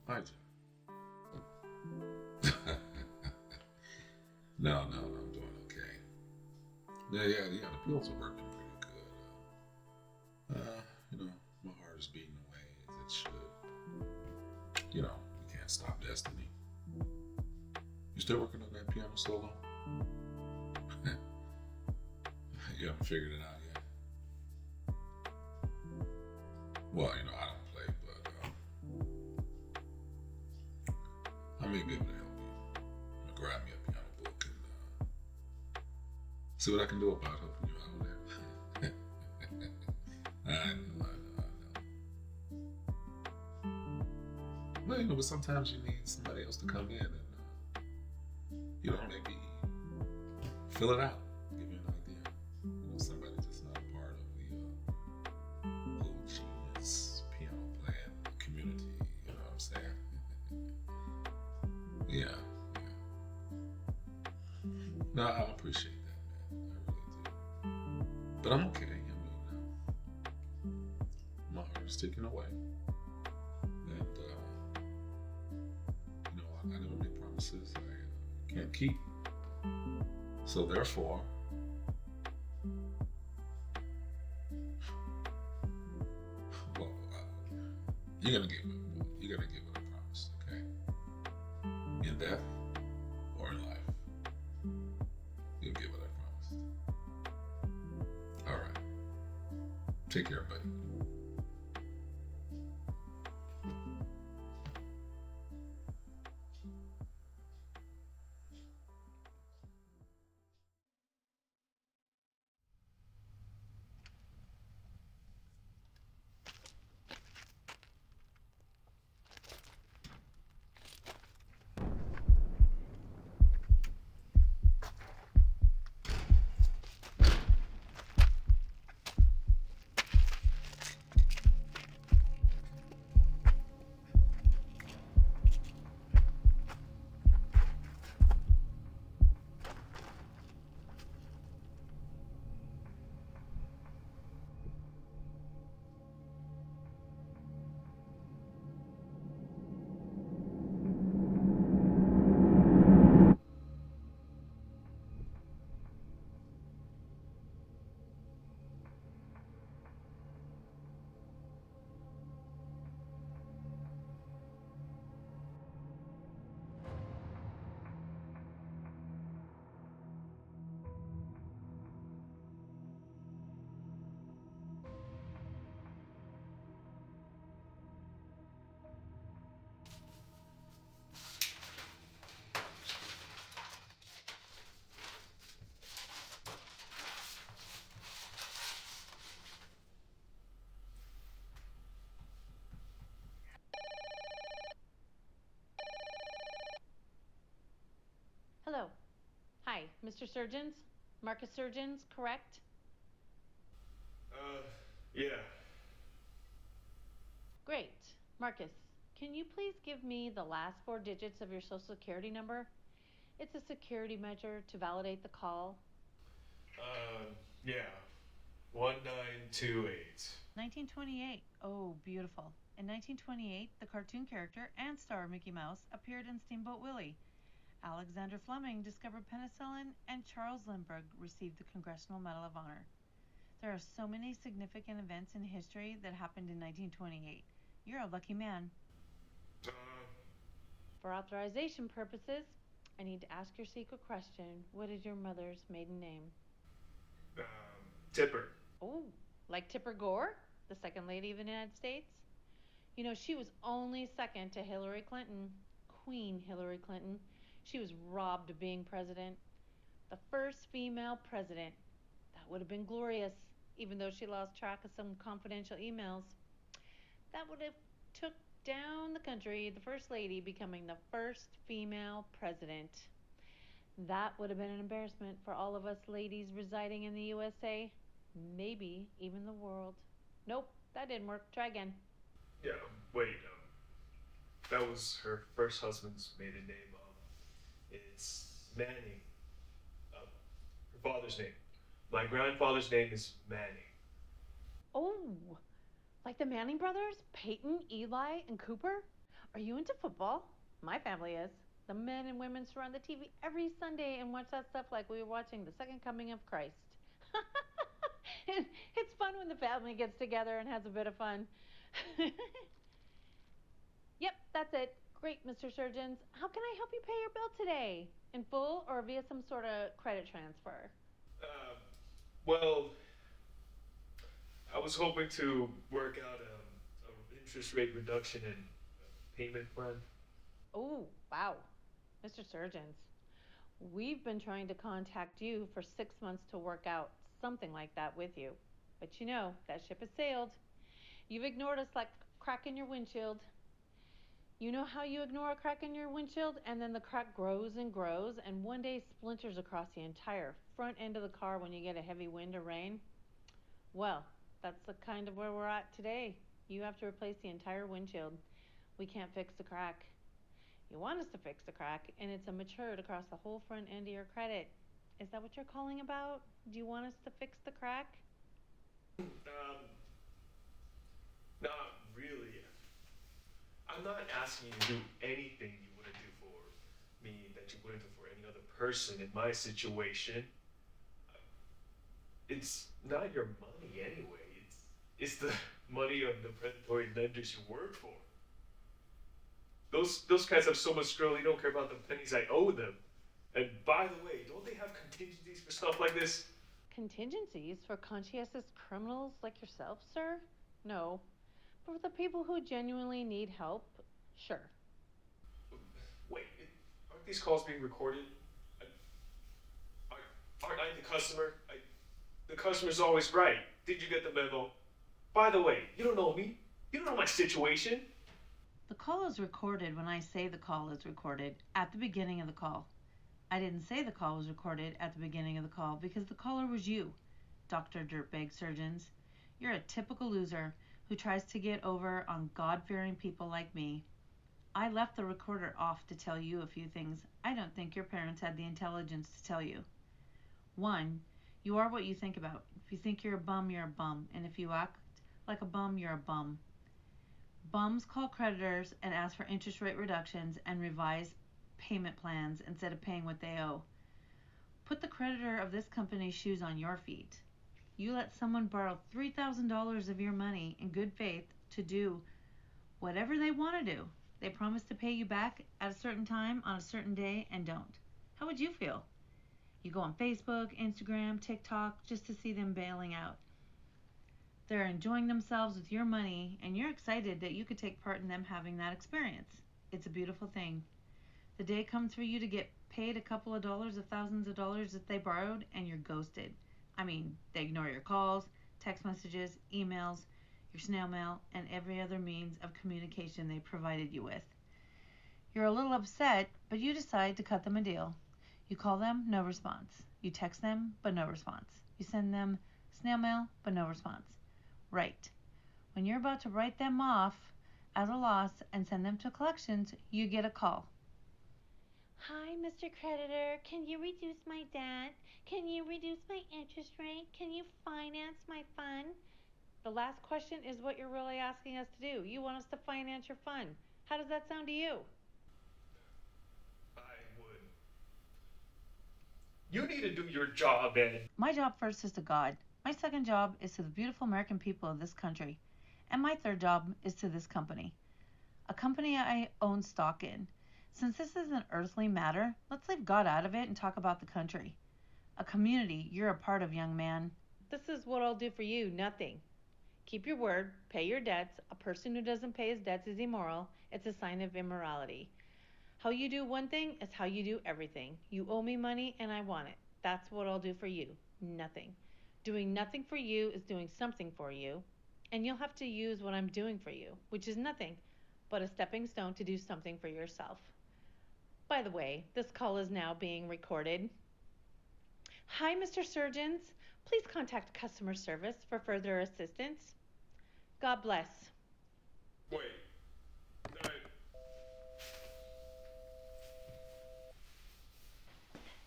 Hi, no, no, I'm doing okay. Yeah. The pills are working pretty good. My heart is beating away as it should. You can't stop destiny. You still working on that piano solo? You haven't figured it out yet. Well, I don't play, but I may be able to help you. Grab me a piano book and see what I can do about helping you out there. I know. Well, but sometimes you need somebody else to come in and, maybe fill it out, give you an idea. Somebody that's not a part of the whole genius piano playing community. You know what I'm saying? Yeah. No, I appreciate that, man. I really do. But I'm okay. My heart is ticking away. And, I never make promises I can't keep. So therefore, well, you're gonna get what I promised, okay? In death or in life, you'll get what I promised. All right. Take care, buddy. Hello. Hi, Mr. Surgeons? Marcus Surgeons, correct? Uh, yeah. Great. Marcus, can you please give me the last four digits of your social security number? It's a security measure to validate the call. Yeah. 1928. 1928. Oh, beautiful. In 1928, the cartoon character and star Mickey Mouse appeared in Steamboat Willie. Alexander Fleming discovered penicillin, and Charles Lindbergh received the Congressional Medal of Honor. There are so many significant events in history that happened in 1928. You're a lucky man. Uh, For authorization purposes, I need to ask your secret question. What is your mother's maiden name? Tipper. Oh, like Tipper Gore, the second lady of the United States? She was only second to Hillary Clinton, Queen Hillary Clinton. She was robbed of being president. The first female president. That would have been glorious, even though she lost track of some confidential emails. That would have took down the country, the First Lady becoming the first female president. That would have been an embarrassment for all of us ladies residing in the USA, maybe even the world. Nope, that didn't work. Try again. Yeah, wait. That was her first husband's maiden name. It's Manning. Her father's name. My grandfather's name is Manning. Oh, like the Manning brothers? Peyton, Eli, and Cooper? Are you into football? My family is. The men and women surround the TV every Sunday and watch that stuff like we were watching the second coming of Christ. It's fun when the family gets together and has a bit of fun. Yep, that's it. Great, Mr. Surgeons. How can I help you pay your bill today? In full or via some sort of credit transfer? Uh, well, I was hoping to work out a interest rate reduction and payment plan. Oh, wow. Mr. Surgeons, we've been trying to contact you for 6 months to work out something like that with you. But you know, that ship has sailed. You've ignored us like a crack in your windshield. You know how you ignore a crack in your windshield and then the crack grows and grows and one day splinters across the entire front end of the car when you get a heavy wind or rain? Well, that's the kind of where we're at today. You have to replace the entire windshield. We can't fix the crack. You want us to fix the crack, and it's a matured across the whole front end of your credit. Is that what you're calling about? Do you want us to fix the crack? Not really. I'm not asking you to do anything you wouldn't do for me that you wouldn't do for any other person in my situation. It's not your money anyway. It's the money of the predatory lenders you work for. Those guys have so much scroll, they don't care about the pennies I owe them. And by the way, don't they have contingencies for stuff like this? Contingencies for conscientious criminals like yourself, sir? No. But for the people who genuinely need help, sure. Wait, aren't these calls being recorded? Aren't I the customer? The customer's always right. Did you get the memo? By the way, you don't know me. You don't know my situation. The call is recorded when I say the call is recorded at the beginning of the call. I didn't say the call was recorded at the beginning of the call because the caller was you, Dr. Dirtbag Surgeons. You're a typical loser who tries to get over on God-fearing people like me. I left the recorder off to tell you a few things I don't think your parents had the intelligence to tell you. 1. You are what you think about. If you think you're a bum, you're a bum. And if you act like a bum, you're a bum. Bums call creditors and ask for interest rate reductions and revise payment plans instead of paying what they owe. Put the creditor of this company's shoes on your feet. You let someone borrow $3,000 of your money in good faith to do whatever they want to do. They promise to pay you back at a certain time on a certain day and don't. How would you feel? You go on Facebook, Instagram, TikTok just to see them bailing out. They're enjoying themselves with your money and you're excited that you could take part in them having that experience. It's a beautiful thing. The day comes for you to get paid a couple of dollars of thousands of dollars that they borrowed and you're ghosted. I mean, they ignore your calls, text messages, emails, your snail mail, and every other means of communication they provided you with. You're a little upset, but you decide to cut them a deal. You call them, no response. You text them, but no response. You send them snail mail, but no response. Right. When you're about to write them off as a loss and send them to collections, you get a call. Hi, Mr. Creditor. Can you reduce my debt? Can you reduce my interest rate? Can you finance my fund? The last question is what you're really asking us to do. You want us to finance your fund. How does that sound to you? I would. You need to do your job, and My job first is to God. My second job is to the beautiful American people of this country. And my third job is to this company. A company I own stock in. Since this is an earthly matter, let's leave God out of it and talk about the country. A community you're a part of, young man. This is what I'll do for you, nothing. Keep your word, pay your debts. A person who doesn't pay his debts is immoral. It's a sign of immorality. How you do one thing is how you do everything. You owe me money and I want it. That's what I'll do for you. Nothing. Doing nothing for you is doing something for you. And you'll have to use what I'm doing for you, which is nothing. but a stepping stone to do something for yourself. By the way, this call is now being recorded. Hi, Mr. Surgeons. Please contact customer service for further assistance. God bless. Wait. I,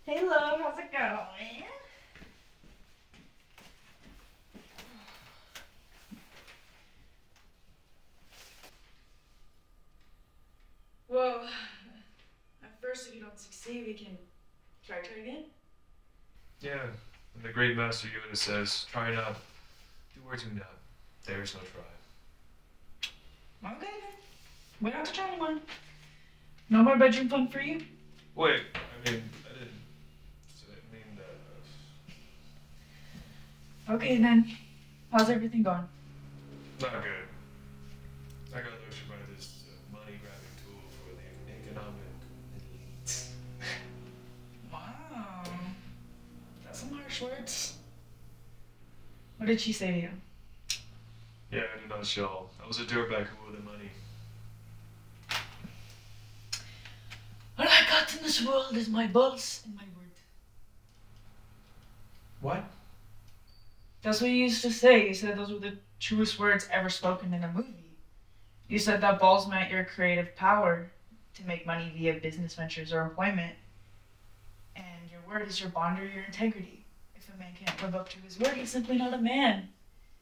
Hey, love, how's it going? Well, at first, if you don't succeed, we can try again. yeah, and the great master Yoda says, try not, do or do not. There is no try. Okay, then. We don't have to try anymore. No more bedroom fun for you? Wait, I didn't mean that. Okay, then. How's everything going? Not good. I got lectured by this money-grabbing tool for the economic elite. Wow. That's some harsh words. What did she say to you? Yeah, in a nutshell, I was a dirtbag who owed the money. What I got in this world is my balls and my word. What? That's what you used to say. You said those were the truest words ever spoken in a movie. You said that balls meant your creative power to make money via business ventures or employment. And your word is your bond or your integrity. If a man can't live up to his word, he's simply not a man.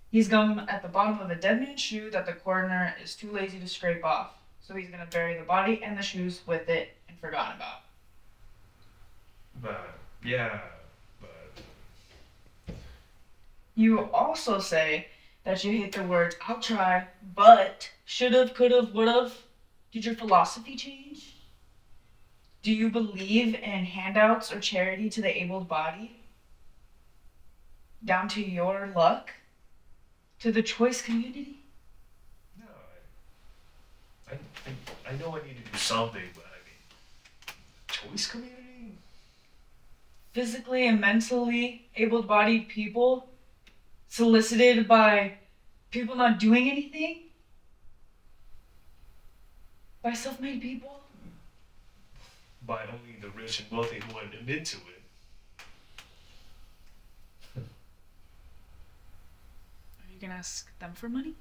He's gum at the bottom of a dead man's shoe that the coroner is too lazy to scrape off. So he's gonna bury the body and the shoes with it and forgotten about. But, yeah, but... You also say that you hate the words "I'll try," but, should've, could've, would've. Did your philosophy change? Do you believe in handouts or charity to the able-bodied? Down to your luck? To the choice community? No, I know I need to do something, but I mean, choice community? Physically and mentally able-bodied people solicited by people not doing anything? By self-made people? By only the rich and wealthy who would admit to it. Are you gonna ask them for money?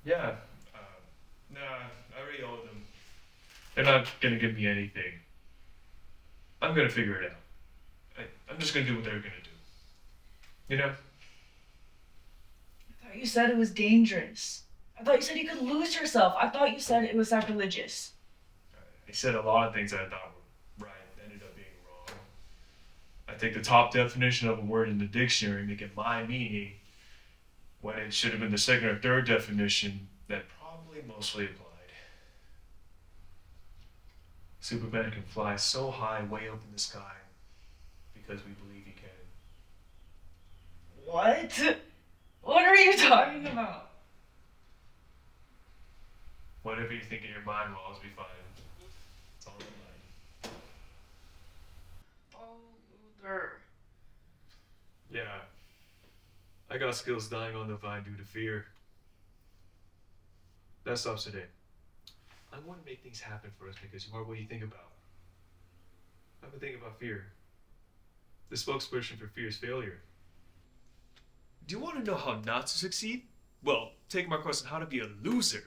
Yeah, nah, I already owe them. They're not gonna give me anything. I'm gonna figure it out. I'm just gonna do what they're gonna do. You know? I thought you said it was dangerous. I thought you said you could lose yourself. I thought you said it was sacrilegious. I said a lot of things that I thought were right ended up being wrong. I take the top definition of a word in the dictionary, make it my meaning, when it should have been the second or third definition that probably mostly applied. Superman can fly so high way up in the sky because we believe he can. What? What are you talking about? Whatever you think in your mind will always be fine. It's all in the mind. Oh, Luther. Yeah. I got skills dying on the vine due to fear. That stops today. I want to make things happen for us because you are what you think about. I've been thinking about fear. The spokesperson for fear is failure. Do you want to know how not to succeed? Well, take my course on how to be a loser.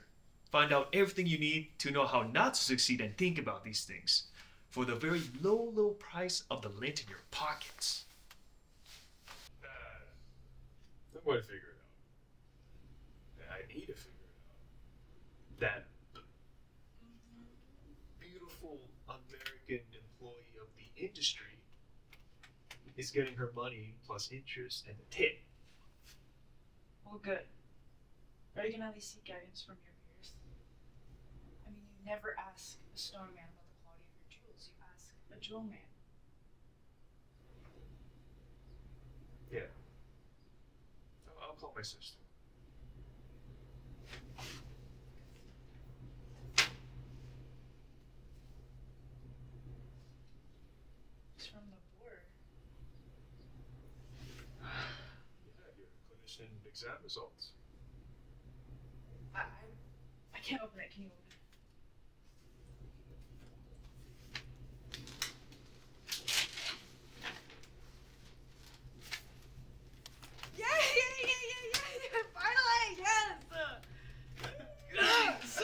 Find out everything you need to know how not to succeed and think about these things for the very low price of the lint in your pockets. I'm going to figure it out. I need to figure it out. That beautiful American employee of the industry is getting her money plus interest and a tip. Well, good. Are you gonna at least seek guidance from your peers? I mean, you never ask a stone man about the quality of your jewels. You ask a jewel man. Yeah. I'll call my sister. It's from the board. Yeah, your clinician exam results. can't open it. Can you open it? Yeah. Finally, yes. Yes.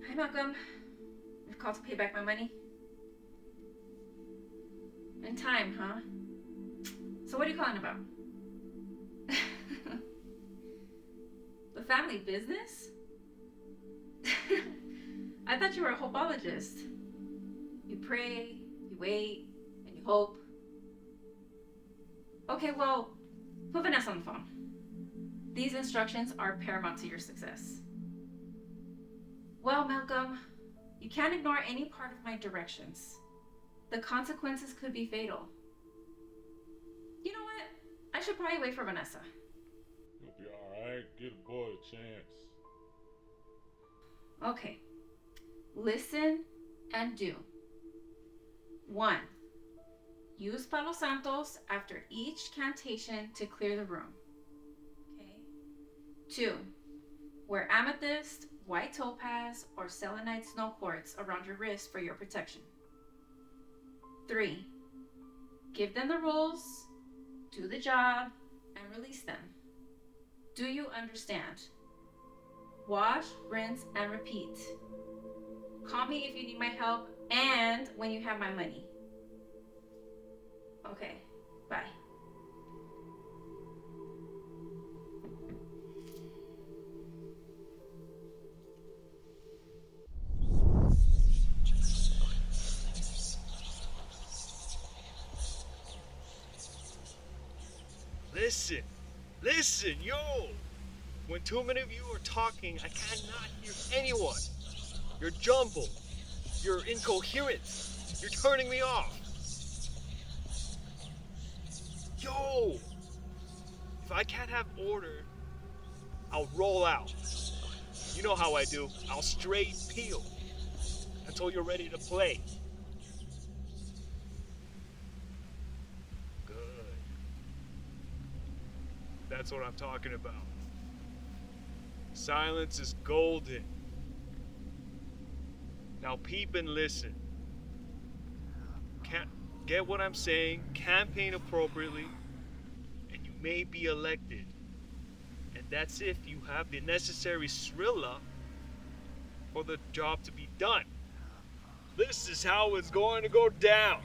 Hi, Malcolm. You've called to pay back my money? In time, huh? So what are you calling about? The family business? I thought you were a hopeologist. You pray, you wait, and you hope. Okay, well, put Vanessa on the phone. These instructions are paramount to your success. Well, Malcolm, you can't ignore any part of my directions. The consequences could be fatal. You know what? I should probably wait for Vanessa. You'll be alright. Give the boy a chance. Okay. Listen and do. 1. Use Palo Santos after each cantation to clear the room. Okay. 2. Wear amethyst, white topaz, or selenite snow quartz around your wrist for your protection. 3. Give them the rules, do the job, and release them. Do you understand? Wash, rinse, and repeat. Call me if you need my help and when you have my money. Okay, bye. Listen, yo! When too many of you are talking, I cannot hear anyone. You're jumbled. You're incoherent. You're turning me off. Yo! If I can't have order, I'll roll out. You know how I do. I'll straight peel until you're ready to play. Good. That's what I'm talking about. Silence is golden. Now peep and listen. Can't get what I'm saying, campaign appropriately, and you may be elected. And that's if you have the necessary Srilla for the job to be done. This is how it's going to go down.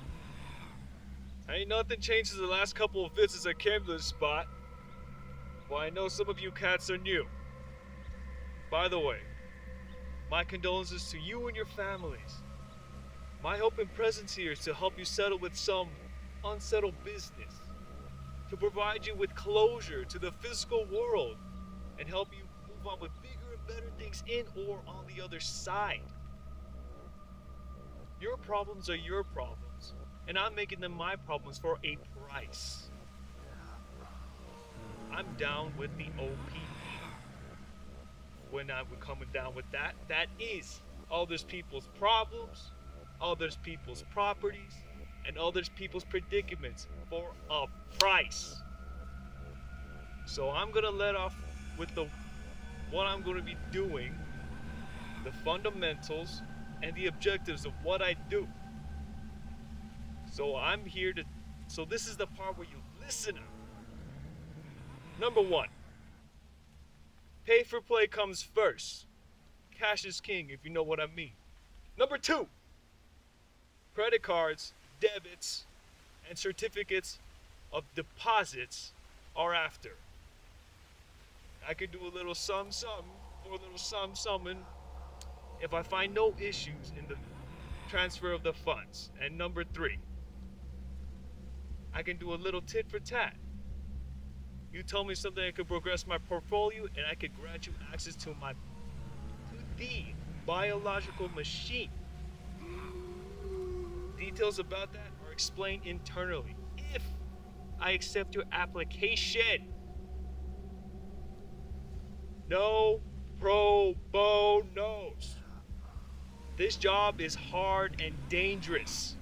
Ain't nothing changed since the last couple of visits I came to this spot. Well, I know some of you cats are new. By the way, my condolences to you and your families. My hope and presence here is to help you settle with some unsettled business, to provide you with closure to the physical world, and help you move on with bigger and better things in or on the other side. Your problems are your problems, and I'm making them my problems for a price. I'm down with the OP. When I'm coming down with that, that is others people's problems, others people's properties, and others people's predicaments for a price. So I'm gonna let off with what I'm gonna be doing, the fundamentals, and the objectives of what I do. So I'm here to So this is the part where you listen up. Number 1. Pay for play comes first. Cash is king, if you know what I mean. Number 2. Credit cards, debits, and certificates of deposits are after. I could do a little sum or a little summon if I find no issues in the transfer of the funds. And number 3, I can do a little tit for tat. You tell me something that could progress my portfolio, and I could grant you access to the biological machine. Details about that are explained internally if I accept your application. No pro bonos. This job is hard and dangerous.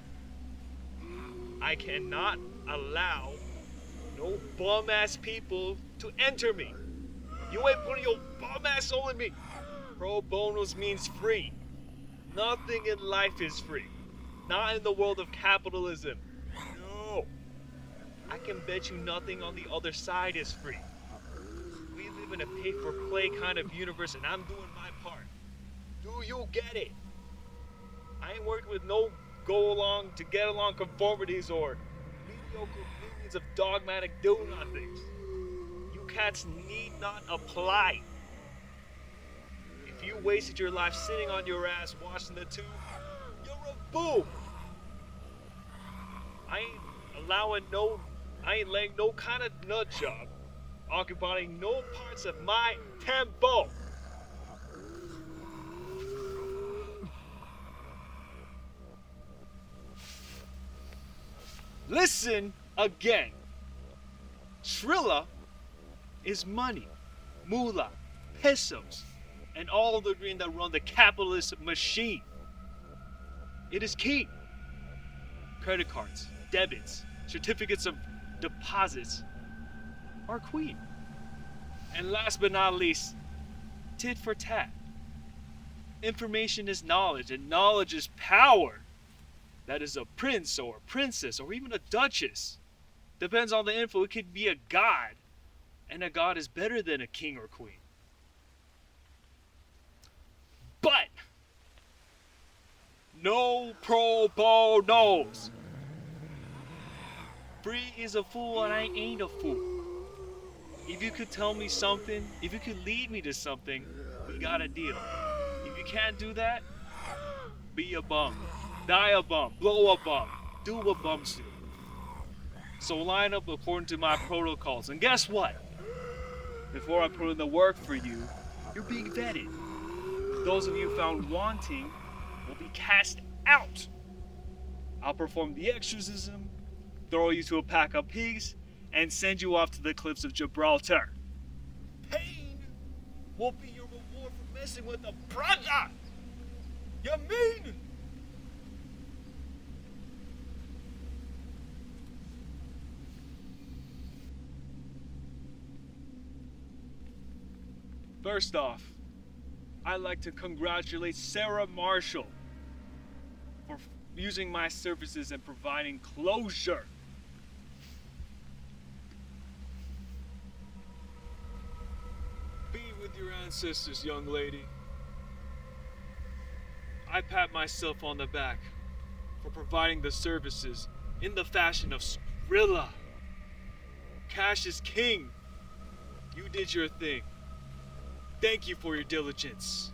I cannot allow no bum-ass people to enter me. You ain't putting your bum-ass soul in me. Pro bonos means free. Nothing in life is free. Not in the world of capitalism. No. I can bet you nothing on the other side is free. We live in a pay-for-play kind of universe, and I'm doing my part. Do you get it? I ain't working with no go-along to get along conformities or mediocre opinions of dogmatic do-nothings. You cats need not apply. If you wasted your life sitting on your ass watching the tube, you're a boob. I ain't letting no kind of nut job occupying no parts of my tempo. Listen again. Trilla is money, moolah, pesos, and all the green that run the capitalist machine. It is key. Credit cards, debits, certificates of deposits are queen. And last but not least, tit for tat. Information is knowledge, and knowledge is power. That is a prince or a princess or even a duchess. Depends on the info. It could be a god, and a god is better than a king or queen. But no pro bonos. Free is a fool, and I ain't a fool. If you could tell me something, if you could lead me to something, we got a deal. If you can't do that, be a bum. Die a bum. Blow a bum. Do what bums do. So line up according to my protocols. And guess what? Before I put in the work for you, you're being vetted. Those of you found wanting will be cast out. I'll perform the exorcism, throw you to a pack of pigs, and send you off to the cliffs of Gibraltar. Pain will be your reward for messing with the brother. You mean? First off, I'd like to congratulate Sarah Marshall for using my services and providing closure. Be with your ancestors, young lady. I pat myself on the back for providing the services in the fashion of Skrilla. Cash is king. You did your thing. Thank you for your diligence.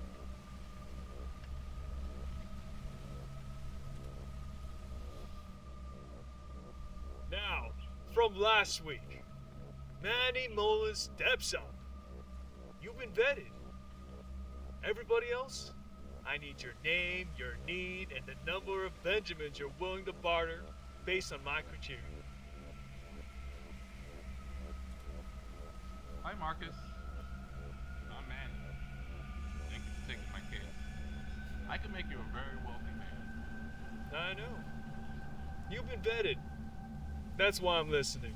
Now, from last week, Manny Mullen steps up. You've been vetted. Everybody else, I need your name, your need, and the number of Benjamins you're willing to barter based on my criteria. Hi, Marcus. I'm Manny. Thank you for taking my case. I can make you a very wealthy man. I know. You've been vetted. That's why I'm listening.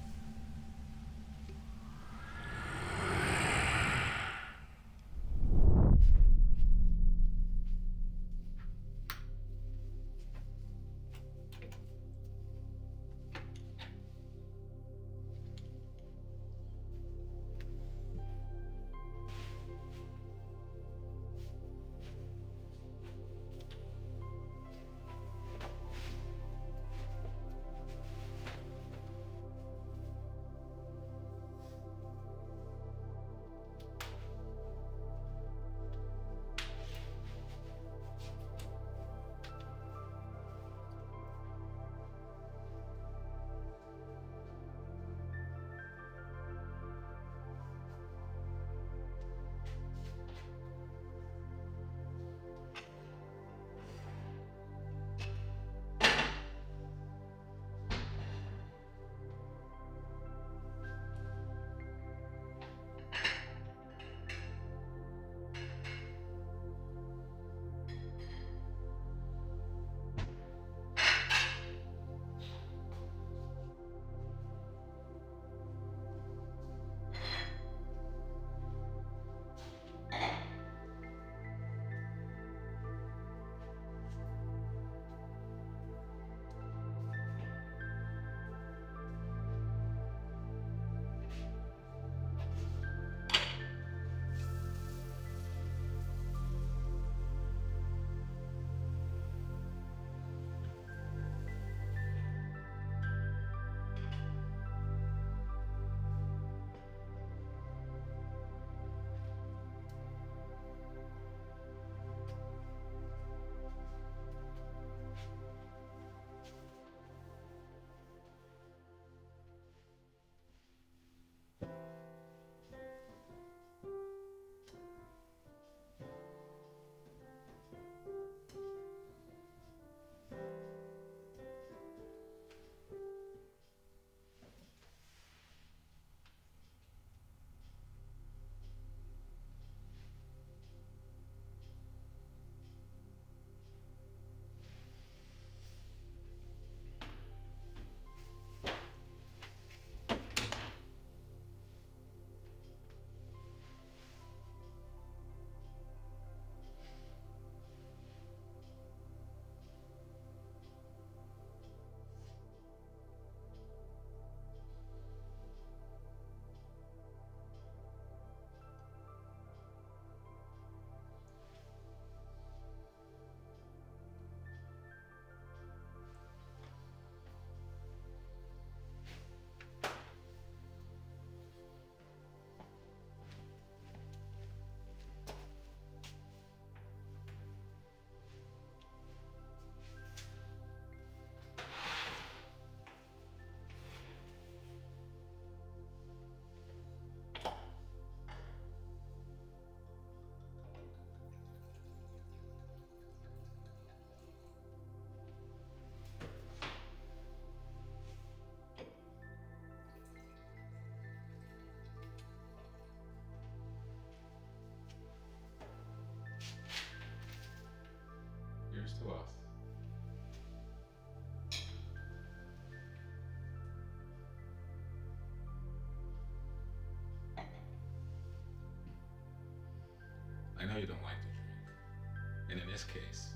I know you don't like to drink, and in this case,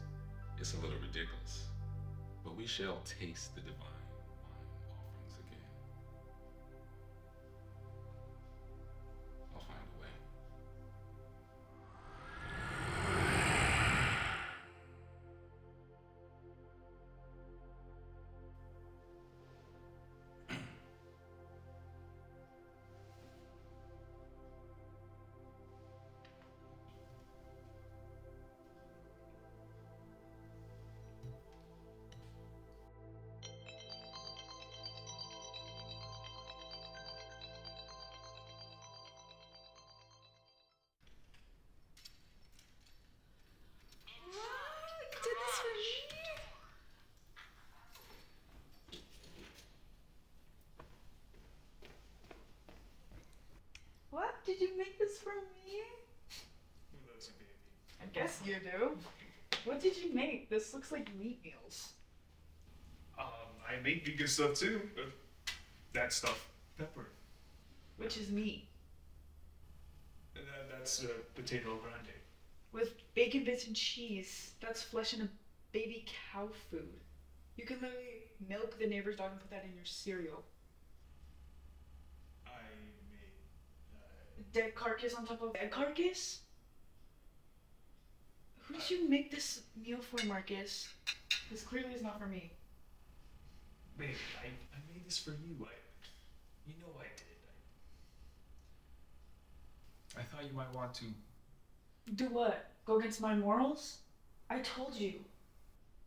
it's a little ridiculous, but we shall taste the divine wine offerings again. I'll find a way. You did this for me? What? Did you make this for me? Who loves you, baby? I guess you do. What did you make? This looks like meat meals. I make vegan stuff too. That stuff, pepper. Which is meat. That's potato grande. With bacon bits and cheese. That's flesh and a baby cow food. You can literally milk the neighbor's dog and put that in your cereal. I made. Dead carcass on top of dead carcass? Who did you make this meal for, Marcus? This clearly is not for me. Babe, I made this for you. You know I did. I thought you might want to. Do what? Go against my morals? I told you.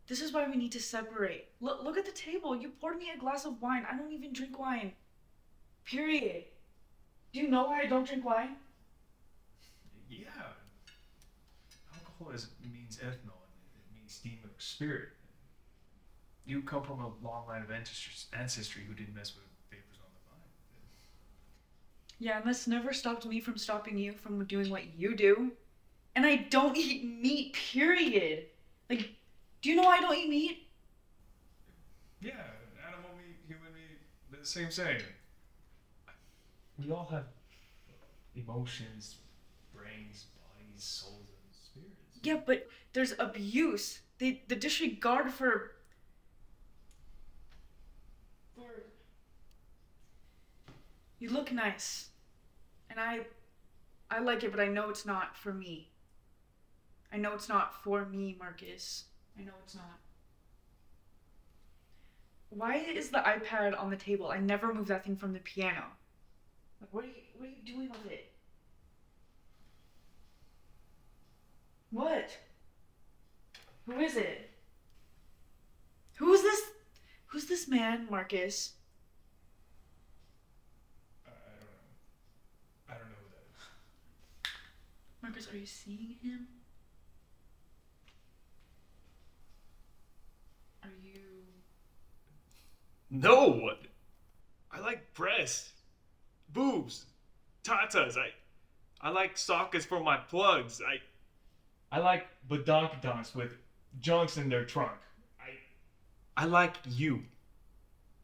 This is why we need to separate. Look at the table. You poured me a glass of wine. I don't even drink wine. Period. Do you know why I don't drink wine? Yeah. Alcohol means ethanol, and it means demon or spirit. You come from a long line of ancestry who didn't mess with vapors on the vine. Yeah, and this never stopped me from stopping you from doing what you do. And I don't eat meat, period. Like, do you know why I don't eat meat? Yeah, animal meat, human meat, they're the same saying. We all have emotions, brains, bodies, souls, and spirits. Yeah, but there's abuse. The disregard for... You look nice. And I like it, but I know it's not for me. I know it's not for me, Marcus. I know it's not. Why is the iPad on the table? I never moved that thing from the piano. Like, what are you doing with it? What? Who is it? Who's this man, Marcus? I don't know who that is. Marcus, are you seeing him? Are you... No! I like breasts, boobs, tatas. I like sockets for my plugs. I like badonkadonks with junks in their trunk. I like you.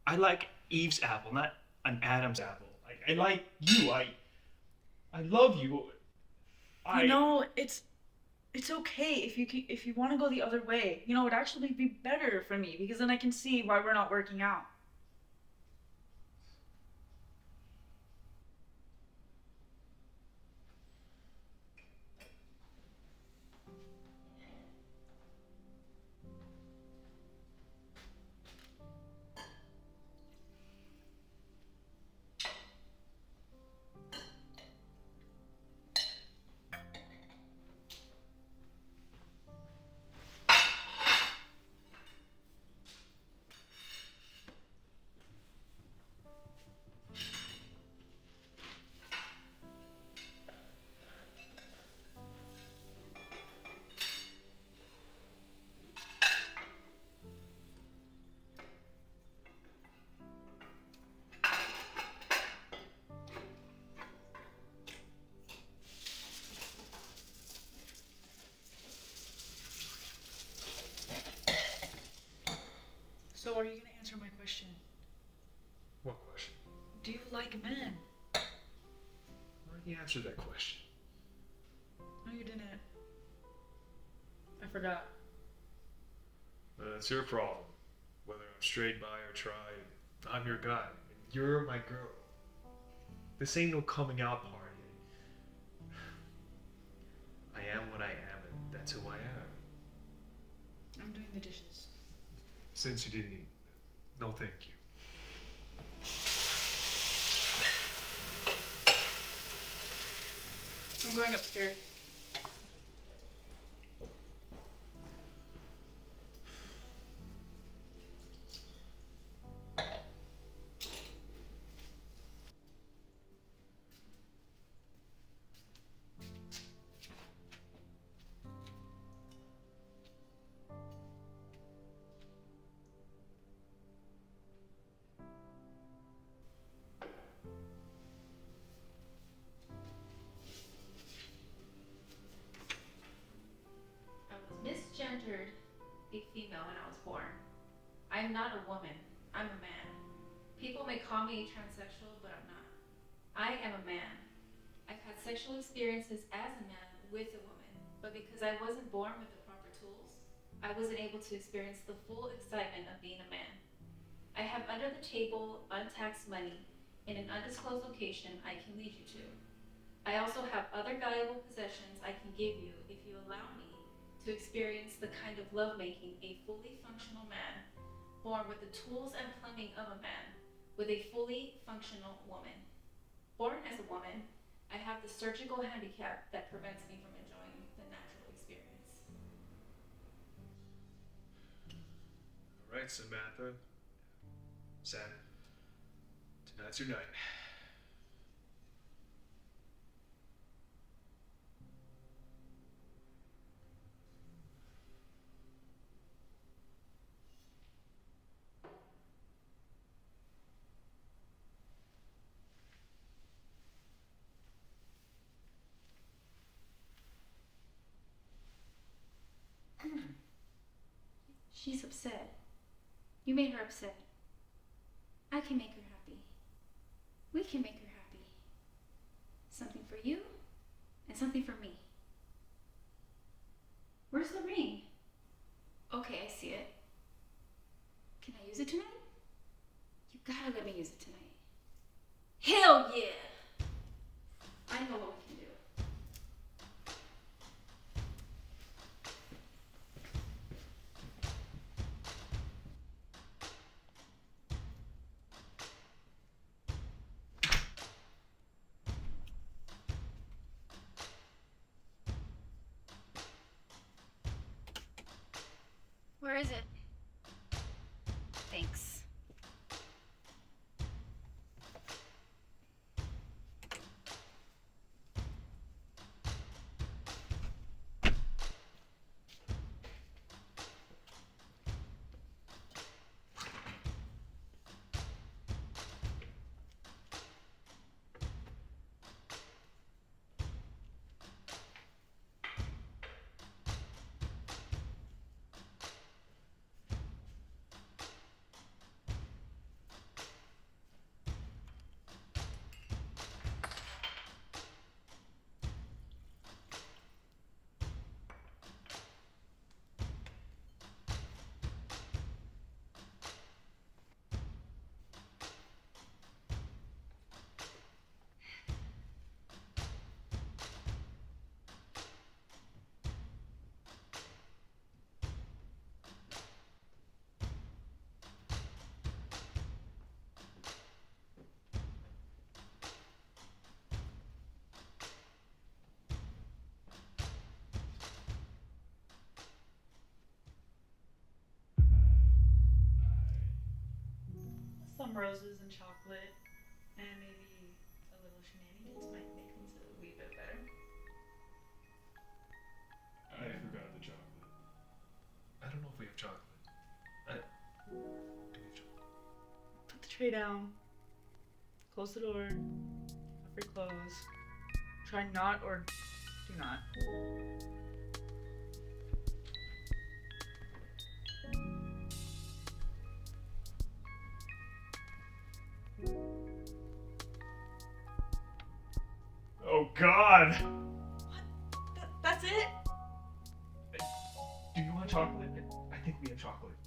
I like Eve's apple, not an Adam's apple. I like you. I love you. You know, it's okay if you want to go the other way. You know, it'd actually be better for me because then I can see why we're not working out. So are you going to answer my question? What question? Do you like men? I already answered that question. No, you didn't. I forgot. That's your problem. Whether I'm straight bi or tri, I'm your guy. And you're my girl. This ain't no coming out party. I am what I am, and that's who I am. I'm doing the dishes. Since you didn't eat, no thank you. I'm going upstairs. I was misgendered a female when I was born. I am not a woman. I'm a man. People may call me transsexual, but I'm not. I am a man. I've had sexual experiences as a man with a woman, but because I wasn't born with the proper tools, I wasn't able to experience the full excitement of being a man. I have under the table, untaxed money in an undisclosed location I can lead you to. I also have other valuable possessions I can give you if you allow me to experience the kind of lovemaking a fully functional man, born with the tools and plumbing of a man, with a fully functional woman. Born as a woman, I have the surgical handicap that prevents me from enjoying the natural experience. All right, Samantha. Sam, tonight's your night. She's upset. You made her upset. I can make her happy. We can make her happy. Something for you and something for me. Where's the ring? Okay, I see it. Can I use it tonight? You gotta let me use it tonight. Hell yeah! I know what we can do. Where is it? Thanks. Some roses and chocolate, and maybe a little shenanigans might make things a wee bit better. I forgot the chocolate. I don't know if we have chocolate. Do we have chocolate? Put the tray down. Close the door. Cover your clothes. Try not or do not. Oh God! What? chocolate.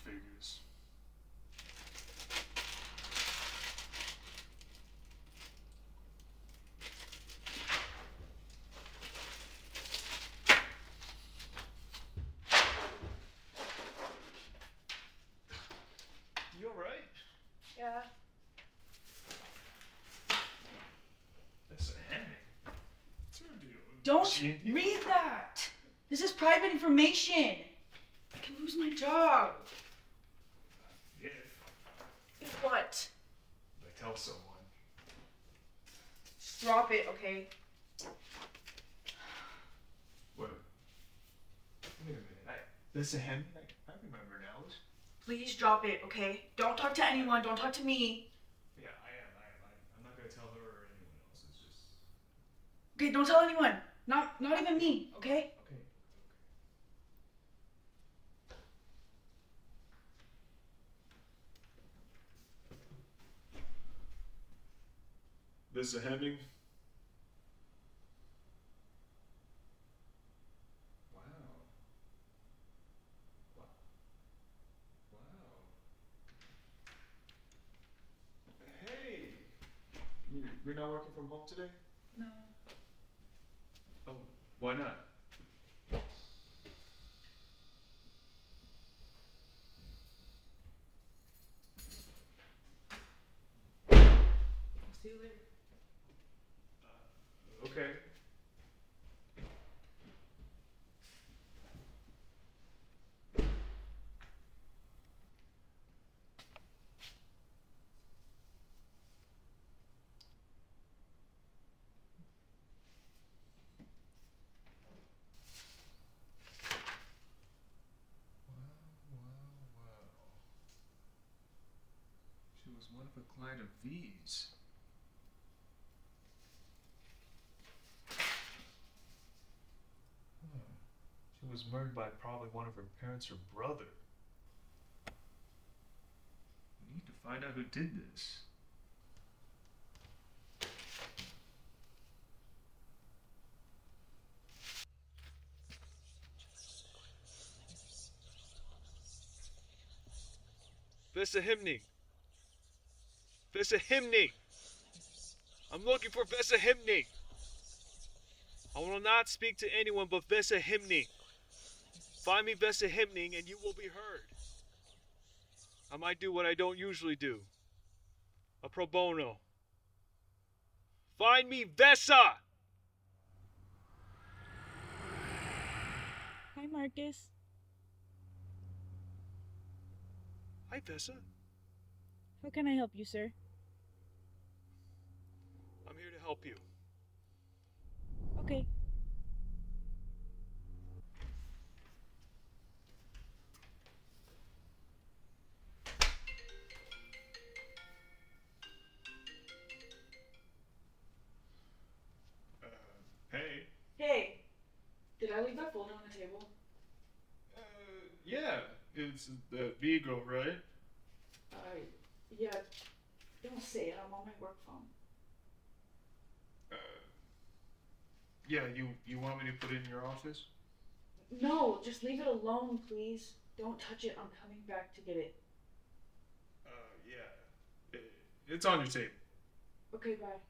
figures. You alright? Yeah. That's a handmade. What's your deal? Don't read that. This is private information. I can lose my job. If what? I tell someone. Just drop it, okay? What? Wait a minute. That's a hymn? I remember now. Please drop it, okay? Don't talk to anyone. Don't talk to me. Yeah, I am. I'm not gonna tell her or anyone else. It's just. Okay, don't tell anyone. Not even me, okay? Okay. Mr. Hemming? Wow. Wow. Wow. Hey! You're not working from home today? No. Oh, why not? I'll see you later. Okay. Wow. She was one of a client of V's. She was murdered by probably one of her parents or brother. We need to find out who did this. Vesahimni! Vesahimni! I'm looking for Vesahimni! I will not speak to anyone but Vesahimni. Find me Vesahimni and you will be heard. I might do what I don't usually do. A pro bono. Find me Vesa! Hi, Marcus. Hi, Vesa. How can I help you, sir? I'm here to help you. Okay. Hey. Hey, did I leave that folder on the table? Yeah. It's the Vigo, right? Yeah. Don't say it. I'm on my work phone. Yeah, you want me to put it in your office? No, just leave it alone, please. Don't touch it. I'm coming back to get it. Yeah. It's on your table. Okay, bye.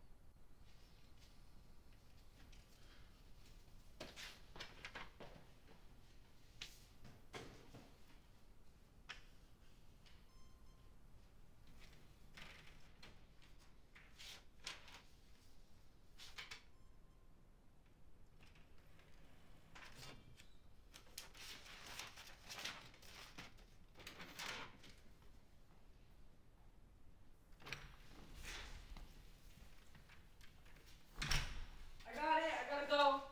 I got it. I gotta go.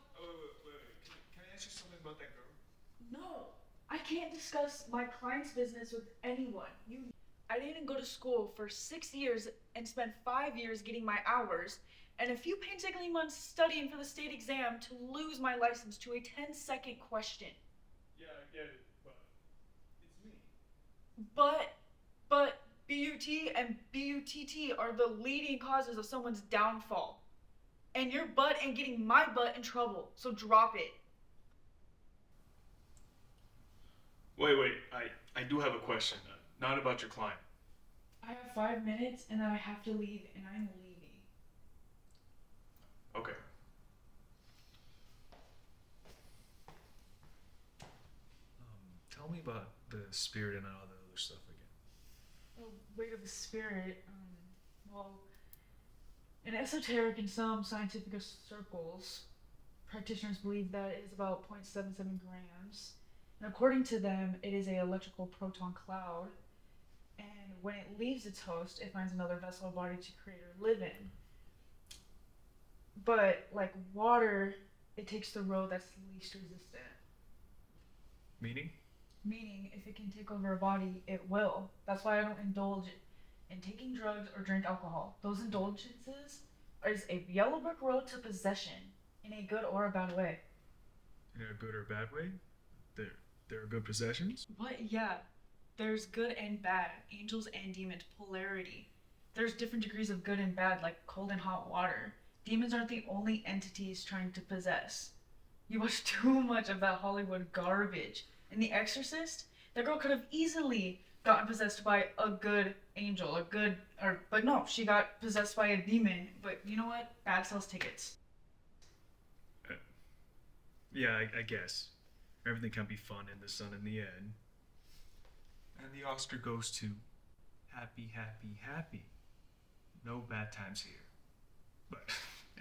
Wait. Can I ask you something about that girl? No, I can't discuss my client's business with anyone. I didn't go to school for 6 years and spent 5 years getting my hours and a few painstakingly months studying for the state exam to lose my license to a 10-second question. Yeah, I get it, but it's me. But BUT and BUTT are the leading causes of someone's downfall. And your butt ain't getting my butt in trouble, so drop it. Wait. I do have a question. Not about your client. I have 5 minutes and then I have to leave, and I'm leaving. Okay. Tell me about the spirit and all the other stuff again. The weight of the spirit, well, in esoteric and some scientific circles, practitioners believe that it is about 0.77 grams. And according to them, it is a electrical proton cloud. And when it leaves its host, it finds another vessel or body to create or live in. But like water, it takes the road that's least resistant. Meaning? Meaning, if it can take over a body, it will. That's why I don't indulge in taking drugs or drink alcohol. Those indulgences is a yellow brick road to possession, in a good or a bad way. In a good or bad way? There, there are good possessions? What? Yeah. There's good and bad, angels and demons, polarity. There's different degrees of good and bad, like cold and hot water. Demons aren't the only entities trying to possess. You watch too much of that Hollywood garbage. In The Exorcist, that girl could have easily gotten possessed by a good angel, but no, she got possessed by a demon. But you know what? Bad sells tickets. Yeah, I guess. Everything can be fun in the sun in the end. And the Oscar goes to happy, happy, happy. No bad times here. But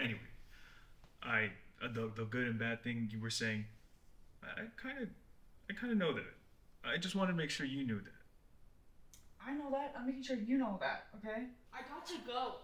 anyway, the good and bad thing you were saying, I kind of know that. I just wanted to make sure you knew that. I know that. I'm making sure you know that, okay? I got to go.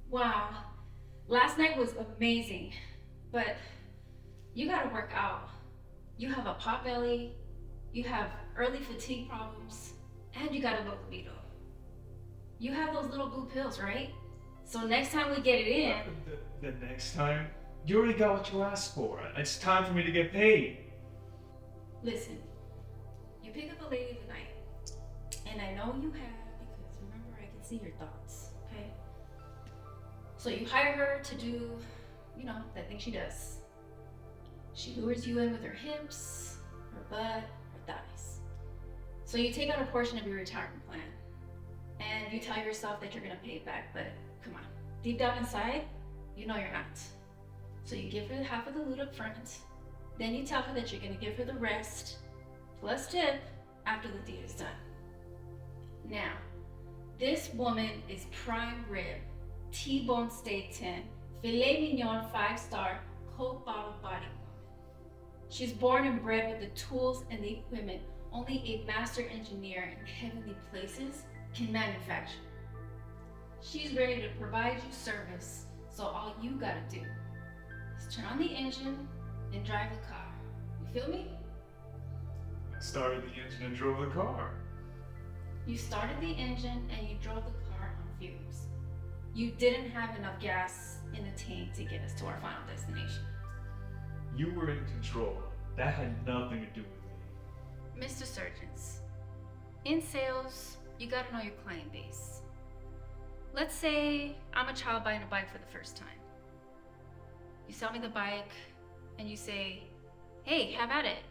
Wow, last night was amazing, but you gotta work out. You have a pot belly, you have early fatigue problems, and you got a low libido. You have those little blue pills, right? So next time we get it in, The next time? You already got what you asked for. It's time for me to get paid. listen, you pick up a lady of the night, and I know you have because remember I can see your thoughts, okay? So you hire her to do, that thing she does. She lures you in with her hips, her butt, her thighs. So you take out a portion of your retirement plan, and you tell yourself that you're gonna pay it back, but come on, deep down inside, you know you're not. So you give her half of the loot up front, then you tell her that you're gonna give her the rest, plus tip, after the deed is done. Now, this woman is prime rib, T-bone steak 10, filet mignon 5-star, Coke bottle body woman. She's born and bred with the tools and the equipment only a master engineer in heavenly places can manufacture. She's ready to provide you service, so all you gotta do is turn on the engine and drive the car. You feel me? I started the engine and drove the car. You started the engine and you drove the car on fumes. You didn't have enough gas in the tank to get us to our final destination. You were in control. That had nothing to do with me. Mr. Surgeons, in sales, you gotta know your client base. Let's say I'm a child buying a bike for the first time. You sell me the bike and you say, hey, have at it.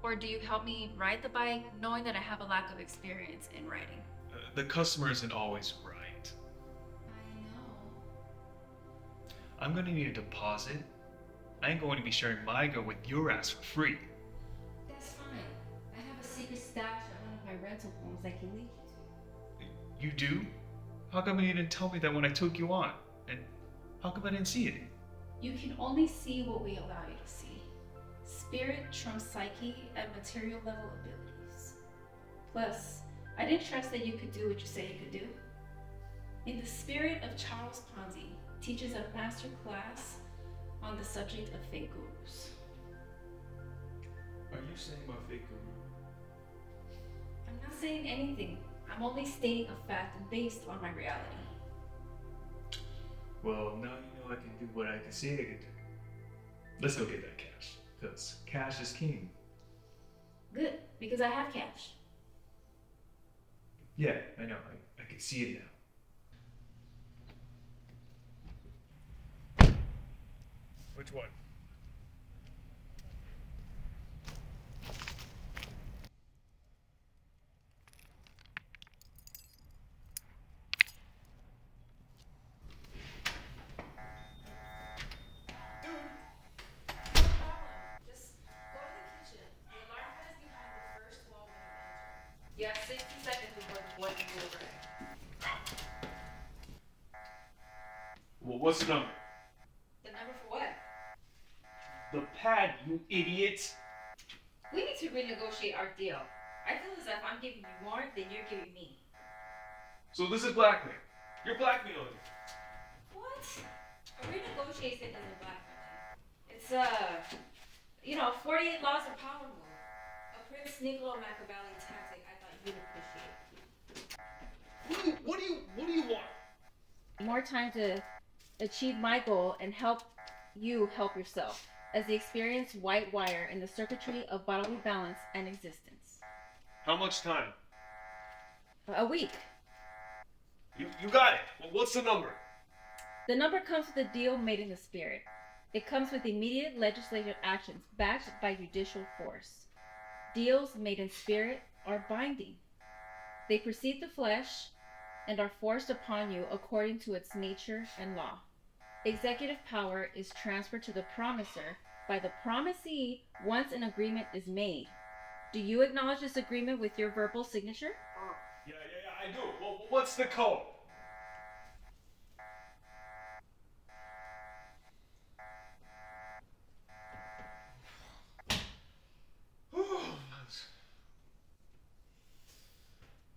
Or do you help me ride the bike knowing that I have a lack of experience in riding? The customer isn't always right. I know. I'm gonna need a deposit. I ain't going to be sharing my go with your ass for free. That's fine. I have a secret stash at one of my rental homes I can lead you to. You do? How come you didn't tell me that when I took you on? And how come I didn't see it? You can only see what we allow you to see. Spirit trumps psyche at material level abilities. Plus, I didn't trust that you could do what you say you could do. In the spirit of Charles Ponzi teaches a master class on the subject of fake gurus. Are you saying my fake guru? I'm not saying anything. I'm only stating a fact based on my reality. Well, now you know I can do what I can say I can do. Let's go get that cash, because cash is king. Good, because I have cash. Yeah, I know. I can see it now. Which one? Just go to the kitchen. The alarm pad is behind the first wall when you enter. You have 60 seconds before the boy can go over. Well, what's the number? The number for what? The pad, you idiot! We need to renegotiate our deal. I feel as if I'm giving you more than you're giving me. So this is blackmail. You're blackmailing me. What? A renegotiation isn't blackmailing. It's 48 laws of power move. A Prince Niccolo Machiavelli tactic I thought you'd appreciate. What do you want? More time to achieve my goal and help you help yourself as the experienced white wire in the circuitry of bodily balance and existence. How much time? A week. You got it. Well, what's the number? The number comes with a deal made in the spirit. It comes with immediate legislative actions backed by judicial force. Deals made in spirit are binding. They precede the flesh and are forced upon you according to its nature and law. Executive power is transferred to the promiser by the promisee once an agreement is made. Do you acknowledge this agreement with your verbal signature? Yeah, I do. Well, what's the code?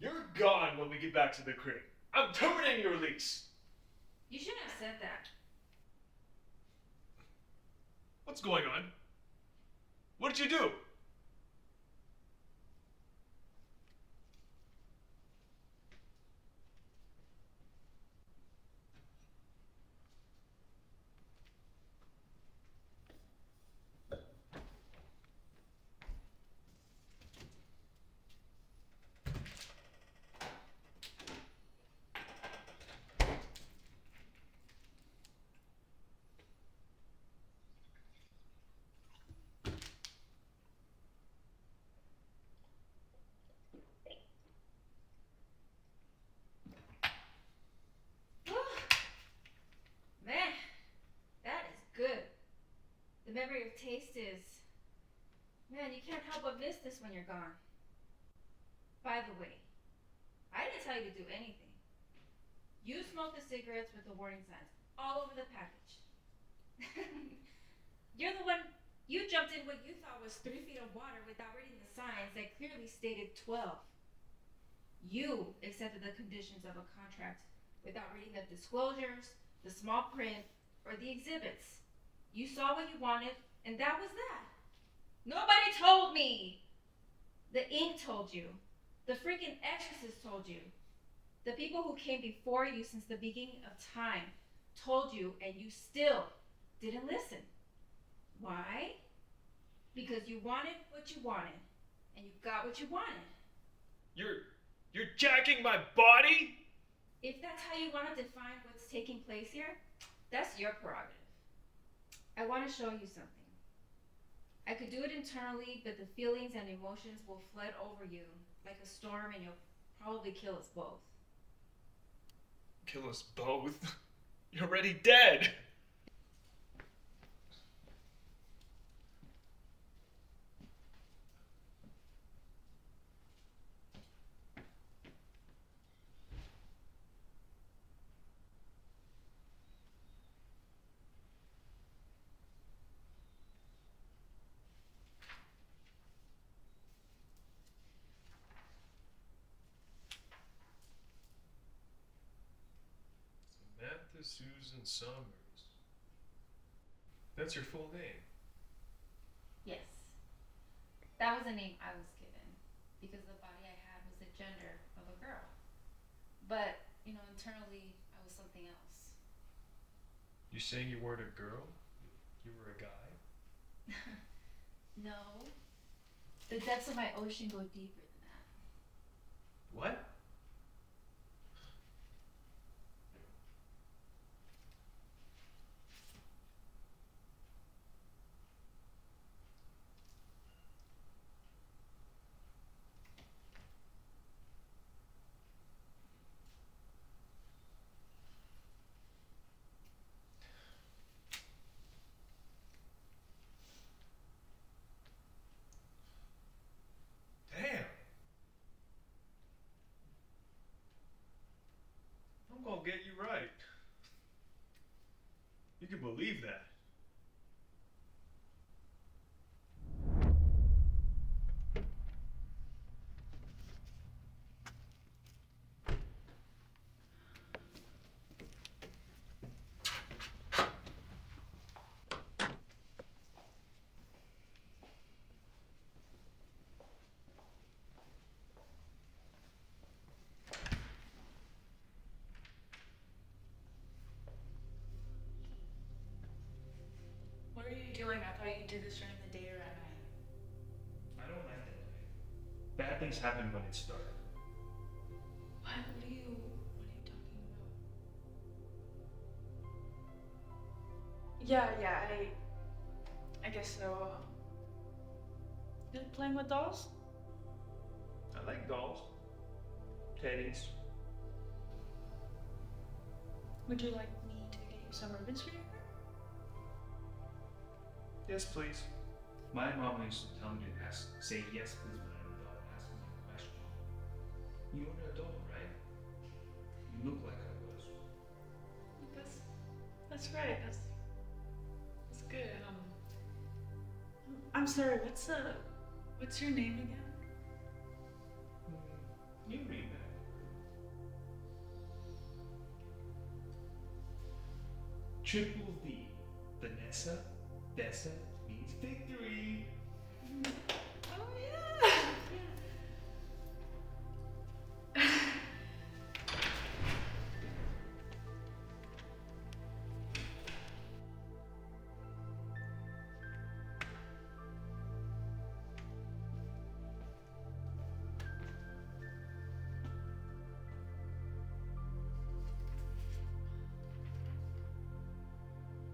You're gone when we get back to the crib. I'm terminating your lease. You shouldn't have said that. What's going on? What did you do? Man, that is good. The memory of taste is... Man, you can't help but miss this when you're gone. By the way, I didn't tell you to do anything. You smoked the cigarettes with the warning signs all over the package. You're the one... You jumped in what you thought was 3 feet of water without reading the signs that clearly stated 12. You accepted the conditions of a contract without reading the disclosures, the small print, or the exhibits. You saw what you wanted, and that was that. Nobody told me! The ink told you. The freaking exorcist told you. The people who came before you since the beginning of time told you, and you still didn't listen. Why? Because you wanted what you wanted, and you got what you wanted. You're jacking my body? If that's how you want to define what's taking place here, that's your prerogative. I want to show you something. I could do it internally, but the feelings and emotions will flood over you like a storm, and you'll probably kill us both. Kill us both? You're already dead! Samantha Susan Summers. That's your full name. Yes. That was the name I was given because the body I had was the gender of a girl. But, internally, I was something else. You saying you weren't a girl? You were a guy? No. The depths of my ocean go deeper than that. What? Damn! I'm gonna get you right. You can believe that. What are you doing? I thought you did this during the day or at night. I don't like that life. Bad things happen when it's dark. What are you talking about? Yeah, I guess so. You like playing with dolls? I like dolls. Teddies. Would you like me to get you some ribbons for your hair? Yes, please. My mom used to tell me to say yes, please, when an adult asked me a question. You're an adult, right? You look like I was. That's right. That's good. I'm sorry. What's your name again? You read that. Triple V. Vanessa. Dessa means victory. Oh yeah.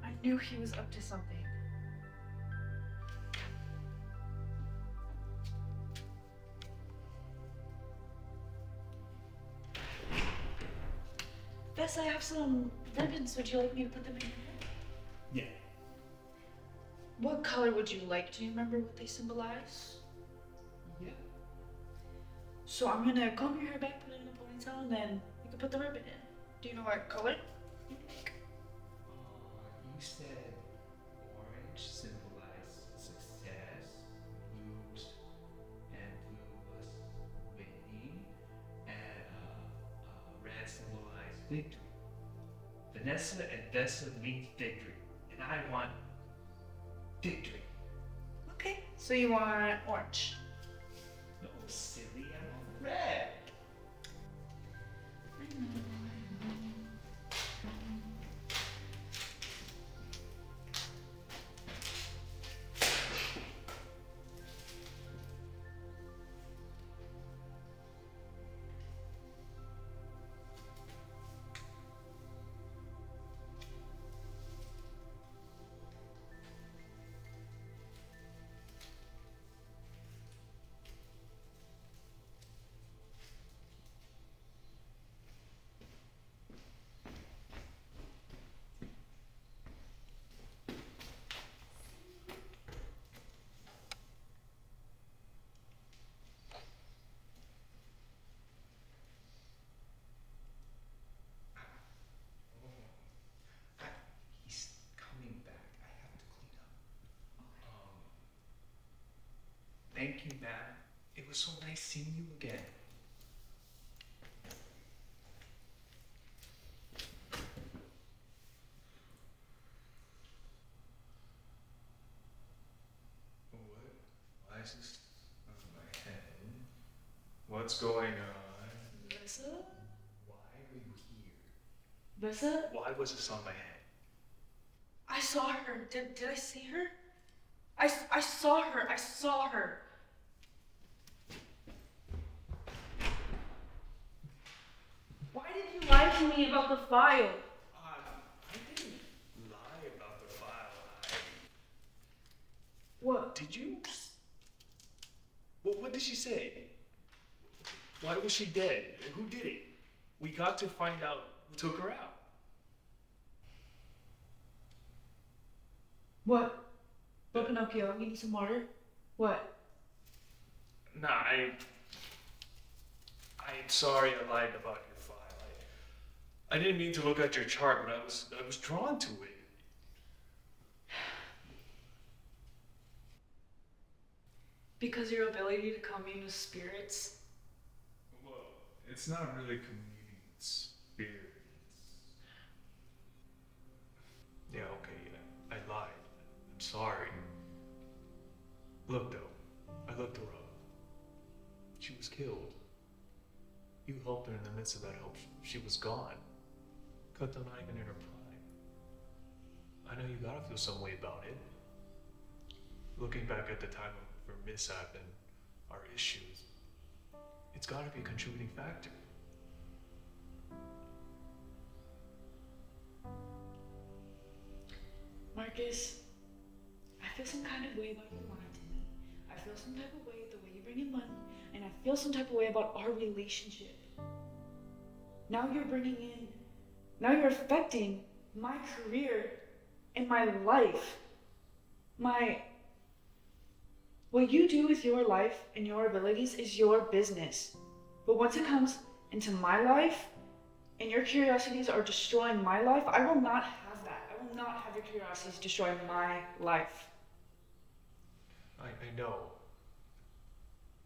I knew he was up to something. Bess, I have some ribbons. Would you like me to put them in your hair? Yeah. What color would you like? Do you remember what they symbolize? Yeah. So I'm gonna comb your hair back, put it in a ponytail, and then you can put the ribbon in. Do you know what color? You said orange symbolized success, blues, and blue was winning, and red symbolized victory. Vanessa and Dessa means victory, and I want victory. Okay. So you want orange? No, silly, I want red. He's coming back. I have to clean up. Thank you, Matt. It was so nice seeing you again. What? Why is this on my head? What's going on? Vanessa? Why Lisa? Why was this on my head? I saw her. Did I see her? I saw her. I saw her. Why did you lie to me about the file? I didn't lie about the file. What? Did you? What did she say? Why was she dead? Who did it? We got to find out who took her out. What? What, Pinocchio? You need some water? What? Nah, I'm sorry I lied about your file. I didn't mean to look at your chart, but I was drawn to it. Because your ability to commune with spirits? Well, it's not really communing with spirits. Yeah, okay, I lied. I'm sorry. Look, though, I looked her up. She was killed. You helped her in the midst of that help. She was gone. Cut the knife in her prime. I know you gotta feel some way about it. Looking back at the time of her mishap and our issues, it's gotta be a contributing factor. Marcus, I feel some kind of way about your lying to me. I feel some type of way the way you bring in money, and I feel some type of way about our relationship. Now you're affecting my career and my life. What you do with your life and your abilities is your business. But once it comes into my life, and your curiosities are destroying my life, I will not have that. I will not have your curiosities destroy my life. I know.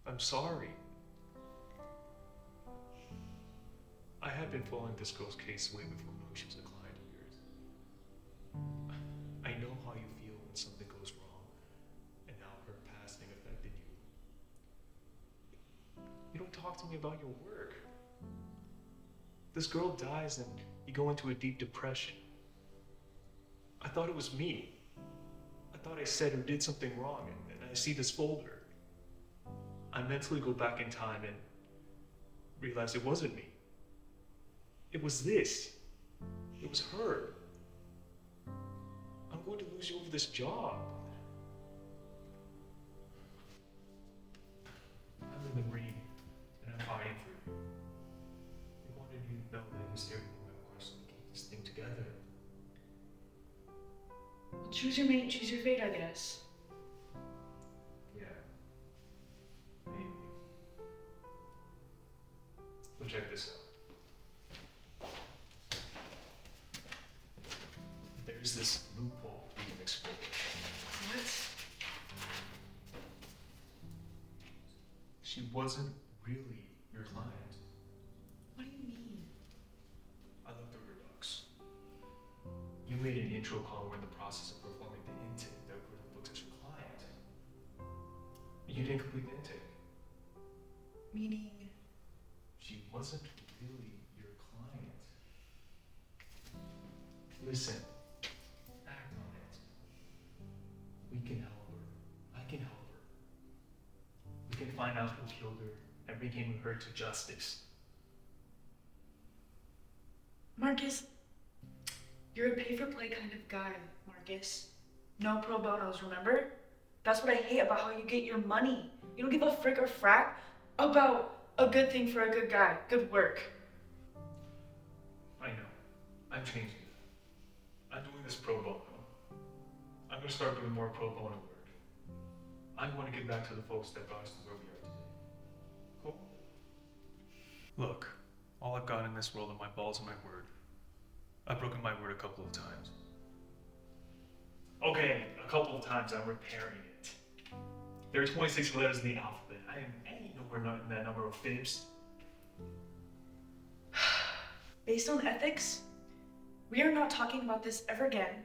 I'm sorry. I had been following this girl's case way before knowing she was a client of yours. I know how you feel when something goes wrong, and how her passing affected you. You don't talk to me about your work. This girl dies and you go into a deep depression. I thought it was me. I thought I said or did something wrong, and I see this folder. I mentally go back in time and realize it wasn't me. It was this. It was her. I'm going to lose you over this job. I'm in the Marine, and I'm fighting for you. We wanted you to know that he's there for us and keep this thing together. Well, choose your mate, choose your fate, I guess. Yeah. Maybe. So check this out. There's this loophole we can explore. What? She wasn't really your client. What do you mean? I looked through her docs. You made an intro call and were in the process of performing the intake that were the books as your client. You didn't complete the intake. Meaning? She wasn't really your client. Listen, act on it. We can help her. I can help her. We can find out who killed her and bring her to justice. Marcus, you're a pay-for-play kind of guy, Marcus. No pro bonos, remember? That's what I hate about how you get your money. You don't give a frick or frack about a good thing for a good guy, good work. I know. I'm changing that. I'm doing this pro bono. I'm gonna start doing more pro bono work. I'm gonna get back to the folks that brought us to where we are today. Cool? Look, all I've got in this world are my balls and my word. I've broken my word a couple of times. Okay, a couple of times I'm repairing it. There are 26 letters in the alphabet. I ain't nowhere not in that number of fibs. Based on ethics, we are not talking about this ever again.